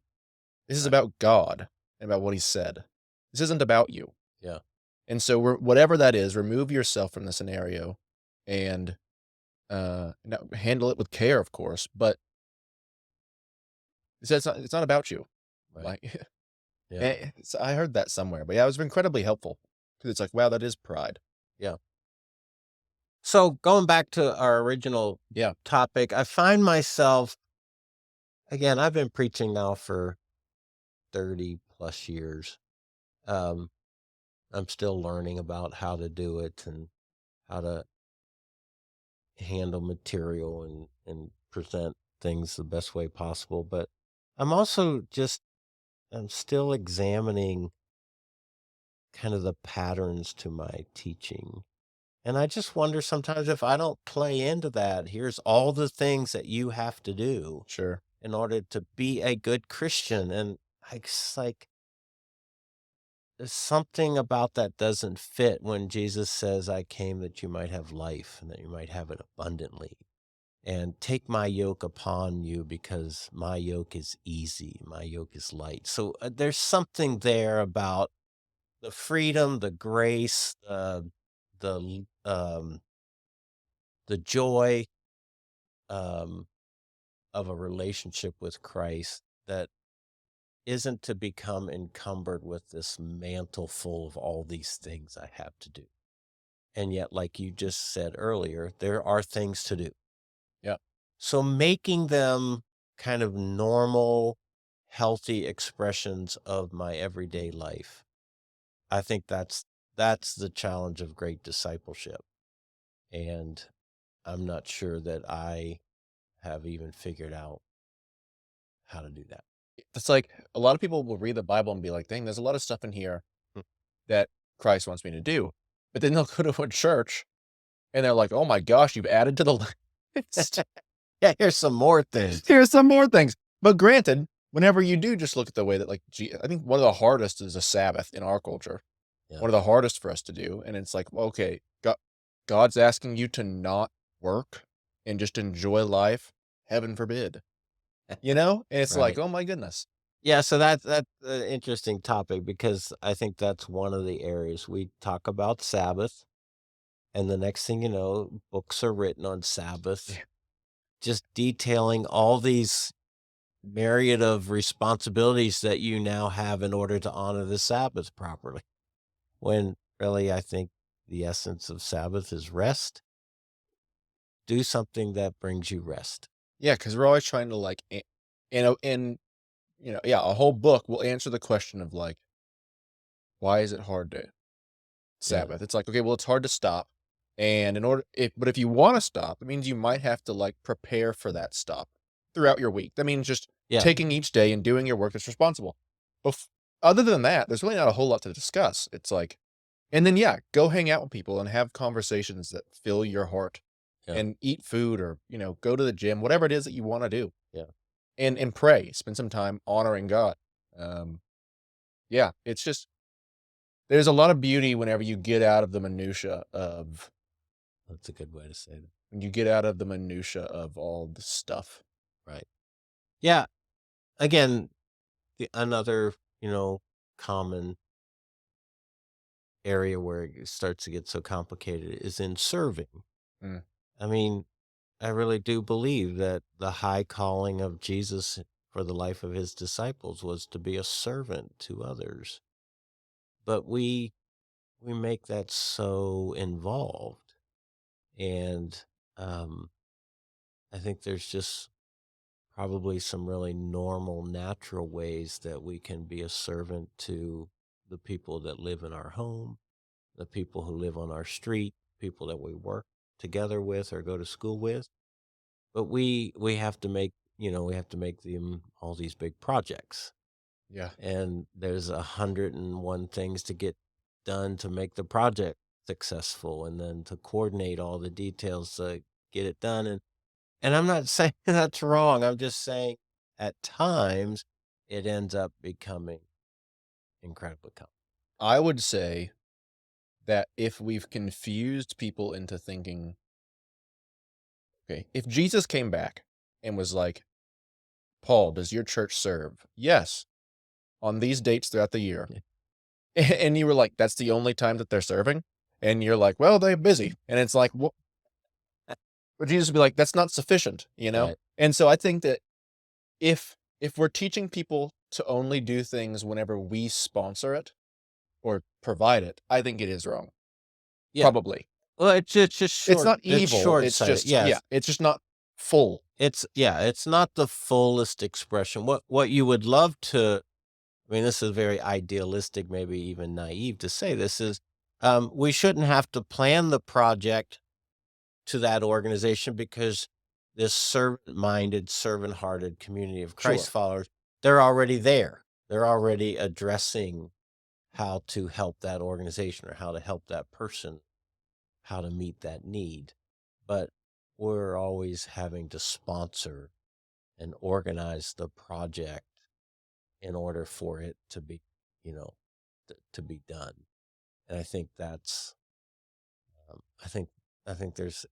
This is right. about God and about what he said. This isn't about you. Yeah. And so whatever that is, remove yourself from the scenario and now handle it with care, of course, but it's not about you. Right. Like Yeah. so I heard that somewhere, but yeah, it was incredibly helpful because it's like, wow, that is pride. Yeah. So going back to our original Yeah. topic, I find myself, again, I've been preaching now for 30 plus years. Um, I'm still learning about how to do it and how to handle material and present things the best way possible. But I'm also I'm still examining kind of the patterns to my teaching. And I just wonder sometimes if I don't play into that, here's all the things that you have to do Sure. in order to be a good Christian. And I just like, there's something about that doesn't fit when Jesus says, I came that you might have life and that you might have it abundantly. And take my yoke upon you because my yoke is easy, my yoke is light. So there's something there about the freedom, the grace, the the joy um, of a relationship with Christ that isn't to become encumbered with this mantle full of all these things I have to do. And yet, like you just said earlier, there are things to do. Yeah. So making them kind of normal, healthy expressions of my everyday life, I think that's the challenge of great discipleship. And I'm not sure that I have even figured out how to do that. It's like a lot of people will read the Bible and be like, dang, there's a lot of stuff in here Hmm. that Christ wants me to do. But then they'll go to a church and they're like, oh my gosh, you've added to the list. Yeah, here's some more things. Here's some more things. But granted, whenever you do just look at the way that, like, I think one of the hardest is a Sabbath in our culture. Yeah. One of the hardest for us to do. And it's like, well, okay, God's asking you to not work and just enjoy life. Heaven forbid, And it's like, Right. oh my goodness. Yeah, so that's an interesting topic because I think that's one of the areas we talk about Sabbath, and the next thing you know, books are written on Sabbath, Yeah. just detailing all these myriad of responsibilities that you now have in order to honor the Sabbath properly. When really, I think the essence of Sabbath is rest. Do something that brings you rest. Yeah, because we're always trying to like, yeah, a whole book will answer the question of like, why is it hard to Yeah. Sabbath? It's like, okay, well, it's hard to stop. And but if you want to stop, it means you might have to like prepare for that stop throughout your week. That means just Yeah. taking each day and doing your work that's responsible. Bef- Other than that, there's really not a whole lot to discuss. It's like, and then, yeah, go hang out with people and have conversations that fill your heart Yeah. and eat food or, go to the gym, whatever it is that you want to do Yeah. and pray, spend some time honoring God. Um, yeah, it's just, there's a lot of beauty whenever you get out of the minutia of That's a good way to say that. when you get out of the minutia of all the stuff. Right. Yeah. Again, another, common area where it starts to get so complicated is in serving. Mm, I mean, I really do believe that the high calling of Jesus for the life of his disciples was to be a servant to others. But we make that so involved. And um, I think there's just probably some really normal, natural ways that we can be a servant to the people that live in our home, the people who live on our street, people that we work together with or go to school with. But we have to make, we have to make them all these big projects. yeah. And there's 101 things to get done to make the project successful and then to coordinate all the details to get it done. And I'm not saying that's wrong. I'm just saying at times it ends up becoming incredibly complex. I would say that if we've confused people into thinking, okay, if Jesus came back and was like, Paul, does your church serve? Yes, on these dates throughout the year. Yeah. And you were like, that's the only time that they're serving? And you're like, well, they're busy. And it's like, well, but Jesus would be like, that's not sufficient? Right. And so I think that if we're teaching people to only do things whenever we sponsor it or provide it, I think it is wrong. Yeah. Probably. Well, it's just It's not it's evil. short It's sighted. just, yeah, Yes. it's just not full. It's not the fullest expression. What you would love to, I mean, this is very idealistic, maybe even naive to say this is, we shouldn't have to plan the project to that organization because this servant-minded, servant-hearted community of Christ Sure. followers, they're already there. They're already addressing how to help that organization or how to help that person how to meet that need. But we're always having to sponsor and organize the project in order for it to be, you know, to be done. And I think that's, um, I think, I think there's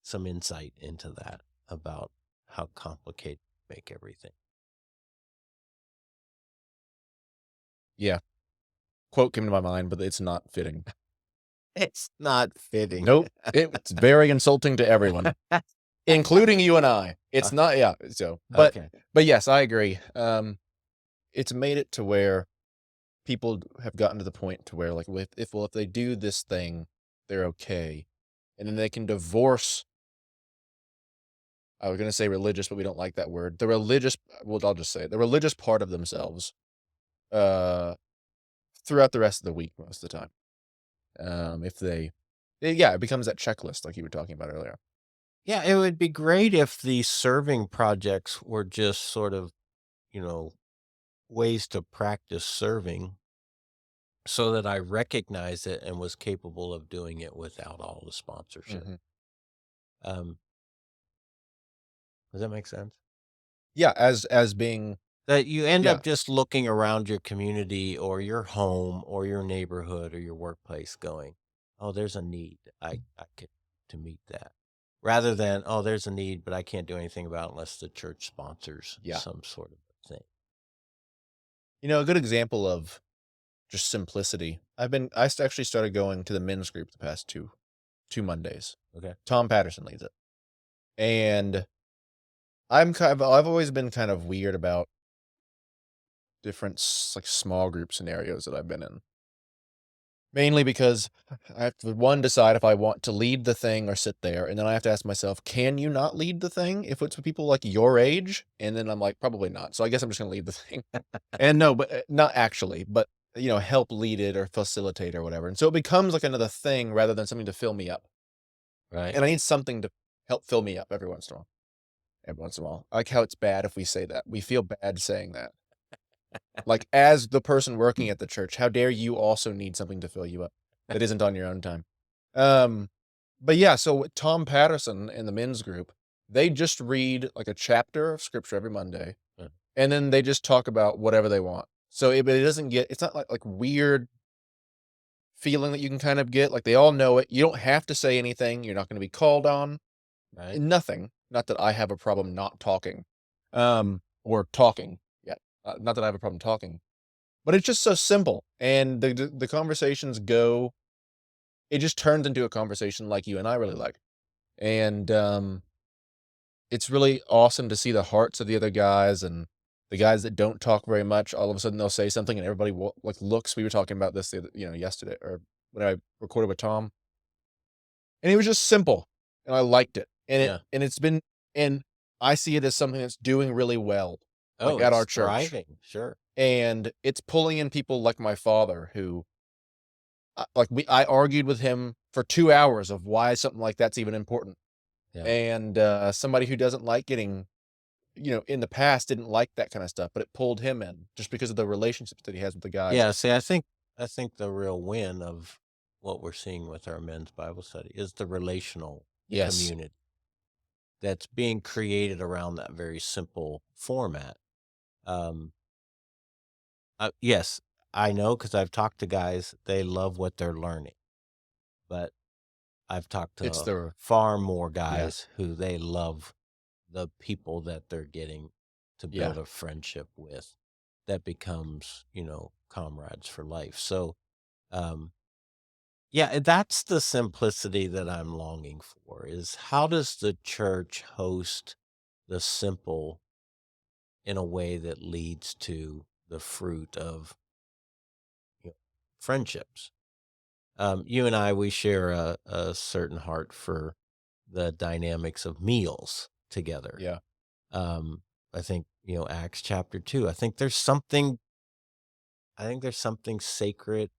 some insight into that about how complicated we make everything. Yeah. Quote came to my mind, but it's not fitting. It's not fitting. Nope. It's very insulting to everyone, including you and I. It's not, yeah. So, Okay. but yes, I agree. It's made it to where people have gotten to the point to where, like, if they do this thing, they're okay, and then they can divorce. I was gonna say religious, but we don't like that word. The religious, well, I'll just say it, the religious part of themselves, uh, throughout the rest of the week most of the time. If they, yeah, it becomes that checklist like you were talking about earlier. Yeah, it would be great if the serving projects were just sort of, you know, ways to practice serving so that I recognized it and was capable of doing it without all the sponsorship. Mhm. Um, does that make sense? Yeah, as being, That you end yeah. up just looking around your community or your home or your neighborhood or your workplace going, "Oh, there's a need. I get to meet that." Rather than, "Oh, there's a need, but I can't do anything about it unless the church sponsors Yeah. some sort of thing." A good example of just simplicity. Actually started going to the men's group the past two Mondays. Okay. Tom Patterson leads it. And I've always been kind of weird about different like small group scenarios that I've been in. Mainly because I have to, one, decide if I want to lead the thing or sit there, and then I have to ask myself, can you not lead the thing if it's with people like your age? And then I'm like, probably not. So I guess I'm just gonna lead the thing. And no, but not actually, but help lead it or facilitate or whatever. And so it becomes like another thing rather than something to fill me up. Right. And I need something to help fill me up every once in a while. Every once in a while. I like how it's bad if we say that. We feel bad saying that. Like, as the person working at the church, how dare you also need something to fill you up that isn't on your own time? Um, but yeah, so with Tom Patterson and the men's group, they just read like a chapter of scripture every Monday, Uh, and then they just talk about whatever they want. So but it doesn't get, it's not like weird feeling that you can kind of get. Like they all know it. You don't have to say anything. You're not going to be called on. Right. Nothing. Not that I have a problem not talking, or talking. Yeah, not that I have a problem talking. But it's just so simple, and the conversations go, it just turns into a conversation like you and I really like, and, it's really awesome to see the hearts of the other guys, and the guys that don't talk very much, all of a sudden, they'll say something and everybody like, looks. We were talking about this yesterday, or when I recorded with Tom, and it was just simple, and I liked it, Yeah. and it's been, and I see it as something that's doing really well, like, Oh, at our it's church, thriving. Sure. and it's pulling in people like my father who, I argued with him for 2 hours of why something like that's even important, Yeah. and, somebody who doesn't like getting, in the past didn't like that kinda stuff, but it pulled him in just because of the relationships that he has with the guys. Yeah. See, I think the real win of what we're seeing with our men's Bible study is the relational Yes. community that's being created around that very simple format. Um, yes, I know because I've talked to guys, they love what they're learning, but I've talked It's to the far more Yeah, guys who they love the people that they're getting to yeah. build a friendship with that becomes, comrades for life. So, um, yeah, that's the simplicity that I'm longing for is how does the church host the simple in a way that leads to the fruit of friendships? You and I, we share a certain heart for the dynamics of meals together. Yeah. Um, I think, Acts chapter 2, I think there's something sacred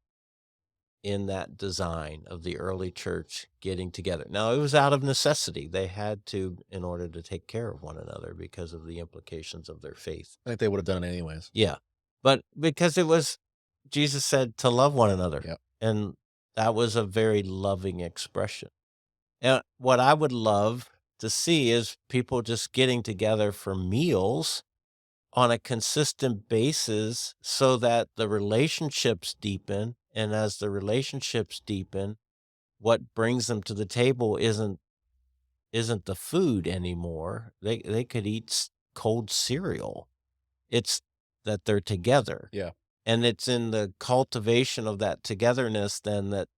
in that design of the early church getting together. Now, it was out of necessity. They had to in order to take care of one another because of the implications of their faith. I think they would've done it anyways. Yeah. But because it was Jesus said to love one another. Yeah. And That was a very loving expression. And what I would love to see is people just getting together for meals on a consistent basis so that the relationships deepen. And as the relationships deepen, what brings them to the table isn't the food anymore. They could eat cold cereal. It's that they're together. Yeah. And it's in the cultivation of that togetherness then that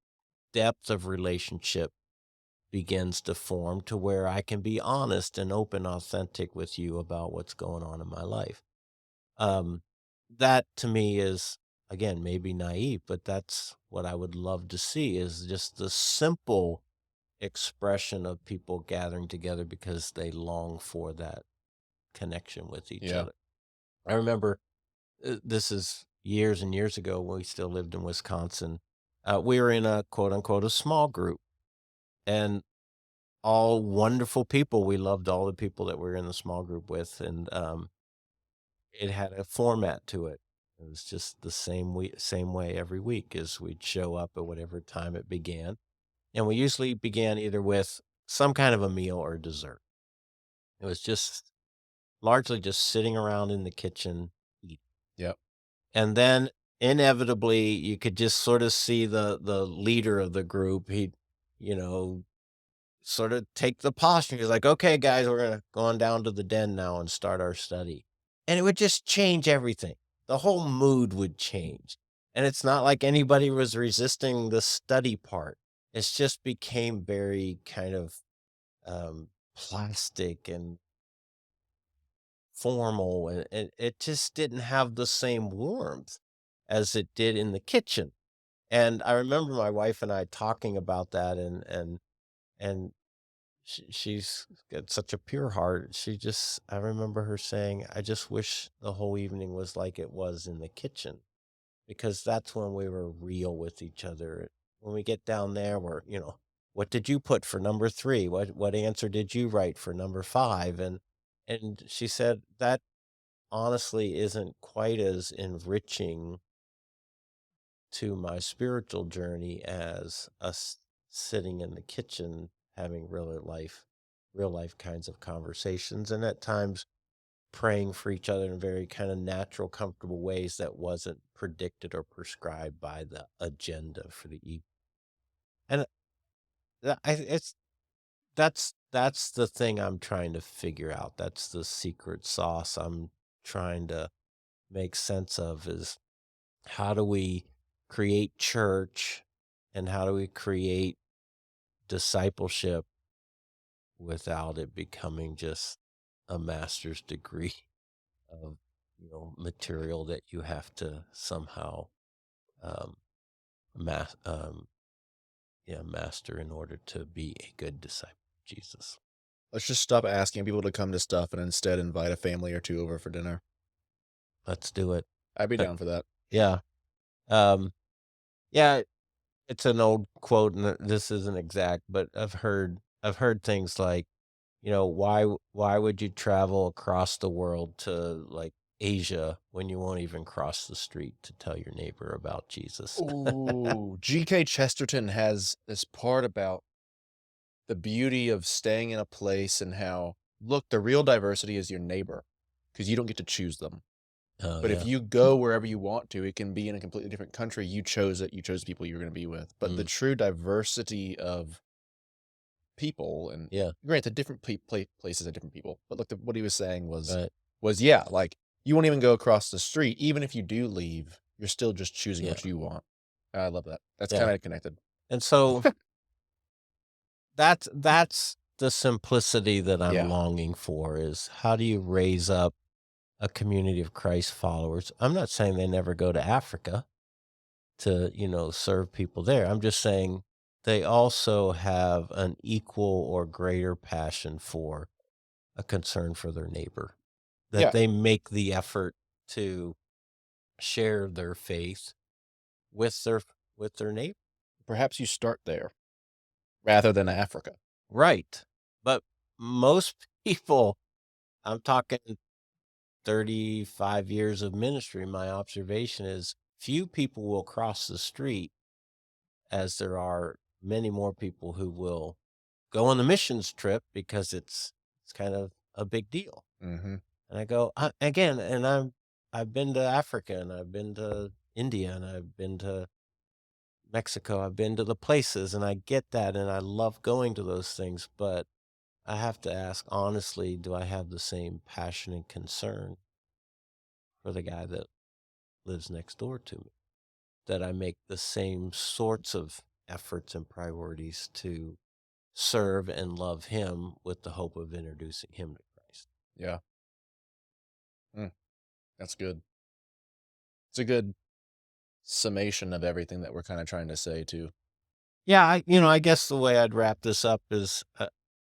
depth of relationship begins to form to where I can be honest and open, authentic with you about what's going on in my life. Um, that to me is, again, maybe naive, but that's what I would love to see is just the simple expression of people gathering together because they long for that connection with each Yeah. other. I remember this is years and years ago when we still lived in Wisconsin. We were in a quote unquote a small group and all wonderful people. We loved all the people that we were in the small group with, and it had a format to it. It was just the same way every week as we'd show up at whatever time it began. And we usually began either with some kind of a meal or dessert. It was just largely just sitting around in the kitchen eating. Yep. And then inevitably you could just sort of see the leader of the group. He'd, you know, sort of take the posture. He's like, okay, guys, we're gonna go on down to the den now and start our study. And it would just change everything. The whole mood would change. And it's not like anybody was resisting the study part. It's just became very kind of plastic and formal, and it just didn't have the same warmth as it did in the kitchen. And I remember my wife and I talking about that, and she's got such a pure heart. She just I remember her saying, "I just wish the whole evening was like it was in the kitchen." Because that's when we were real with each other. When we get down there, what did you put for number 3? What answer did you write for number 5? And she said that honestly isn't quite as enriching to my spiritual journey as us sitting in the kitchen having real life kinds of conversations, and at times praying for each other in very kind of natural, comfortable ways that wasn't predicted or prescribed by the agenda for the evening. And that's the thing I'm trying to figure out. That's the secret sauce I'm trying to make sense of is how do we create church and how do we create discipleship without it becoming just a master's degree of material that you have to somehow um, ma- um, master in order to be a good disciple of Jesus. Let's just stop asking people to come to stuff and instead invite a family or 2 over for dinner. Let's do it. I'd be Uh, down for that. yeah, um, yeah. It's an old quote, and this isn't exact, but I've heard things like, why would you travel across the world to like Asia when you won't even cross the street to tell your neighbor about Jesus? Ooh, G.K. Chesterton has this part about the beauty of staying in a place and how, look, the real diversity is your neighbor, because you don't get to choose them. Oh But if yeah. you go wherever you want to, it can be in a completely different country. You chose it. You chose the people you're gonna be with. But the Mm, true diversity of people and yeah. granted, different places have different people, but look, what he was saying Right. was, yeah, like, you won't even go across the street. Even if you do leave, you're still just choosing Yeah. what you want. I love that. That's Yeah. kinda connected. And so that's the simplicity that I'm Yeah. longing for is how do you raise up a community of Christ followers? I'm not saying they never go to Africa to, serve people there. I'm just saying they also have an equal or greater passion for a concern for their neighbor, that Yeah. they make the effort to share their faith with their neighbor. Perhaps you start there rather than Africa. Right. But most people, I'm talking 35 years of ministry, my observation is few people will cross the street as there are many more people who will go on the missions trip because it's kind of a big deal. Mhm. And I go, again, and I've been to Africa, and I've been to India, and I've been to Mexico. I've been to the places, and I get that, and I love going to those things. But I have to ask honestly, do I have the same passion and concern for the guy that lives next door to me? That I make the same sorts of efforts and priorities to serve and love him with the hope of introducing him to Christ. Yeah. Mm, that's good. It's a good summation of everything that we're kinda trying to say too. Yeah, I guess the way I'd wrap this up is,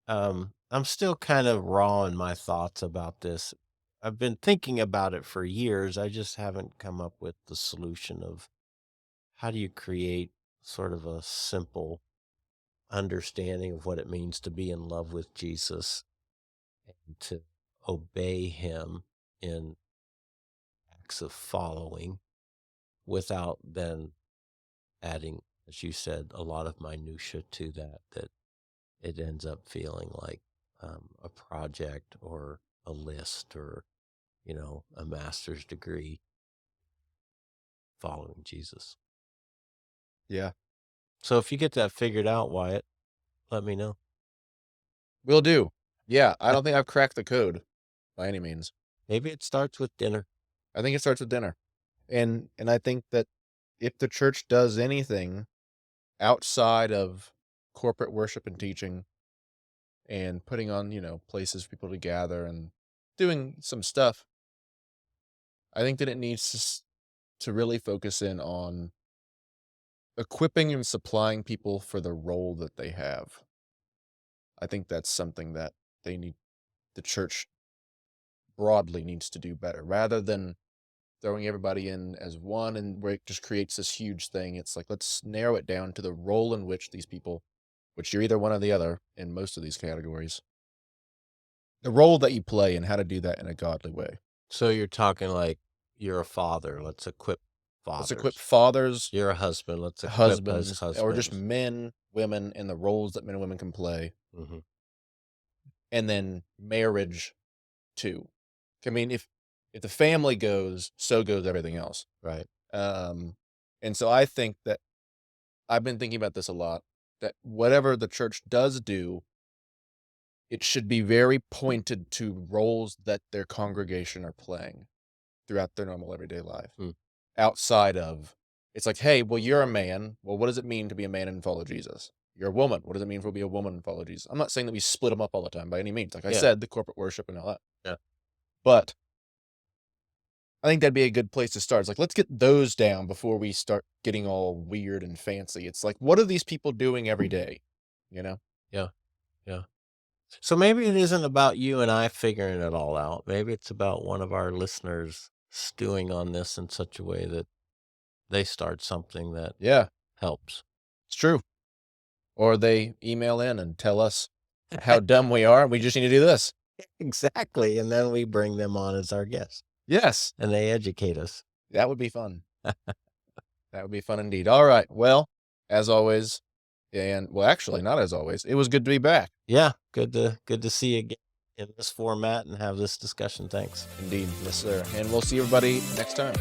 I'm still kind of raw in my thoughts about this. I've been thinking about it for years. I just haven't come up with the solution of how do you create sort of a simple understanding of what it means to be in love with Jesus and to obey him in acts of following without then adding, as you said, a lot of minutia to that it ends up feeling like a project or a list or, a master's degree following Jesus. Yeah. So if you get that figured out, Wyatt, let me know. Will do. Yeah, I don't think I've cracked the code by any means. Maybe it starts with dinner. I think it starts with dinner. And I think that if the church does anything outside of corporate worship and teaching and putting on, places for people to gather and doing some stuff, I think that it needs to really focus in on equipping and supplying people for the role that they have. I think that's something that the church broadly needs to do better rather than throwing everybody in as one and where it just creates this huge thing. It's like, let's narrow it down to the role in which these people, which you're either one or the other in most of these categories, the role that you play and how to do that in a godly way. So you're talking like you're a father. Let's equip Let's equip fathers. fathers, You're a husband. Let's equip us husbands, or just husbands. men, women in the roles that men and women can play, Hmm. and then marriage too. I mean, if the family goes, so goes everything else. Right. Um, and so I think that I've been thinking about this a lot, that whatever the church does do, it should be very pointed to roles that their congregation are playing throughout their normal everyday life. Mm. Outside of, it's like, hey, well, you're a man. Well, what does it mean to be a man and follow Jesus? You're a woman. What does it mean to be a woman and follow Jesus? I'm not saying that we split them up all the time by any means. Like I Yeah. said, the corporate worship and all that. Yeah. But I think that'd be a good place to start. It's like, let's get those down before we start getting all weird and fancy. It's like, what are these people doing every day? You know? Yeah. Yeah. So maybe it isn't about you and I figuring it all out. Maybe it's about one of our listeners stewing on this in such a way that they start something that Yeah, helps. it's true. Or they email in and tell us how dumb we are. And we just need to do this. Exactly. And then we bring them on as our guests Yes, and they educate us. that would be fun. That would be fun indeed. All right. Well, as always, and well, actually, not as always, it was good to be back. Yeah. Good to see you again in this format and have this discussion. Thanks. Indeed. Yes, sir. And we'll see everybody next time.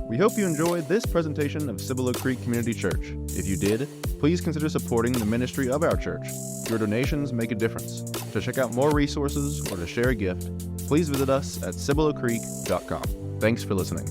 We hope you enjoyed this presentation of Cibolo Creek Community Church. If you did, please consider supporting the ministry of our church. Your donations make a difference. To check out more resources or to share a gift, please visit us at cibolocreek.com. Thanks for listening.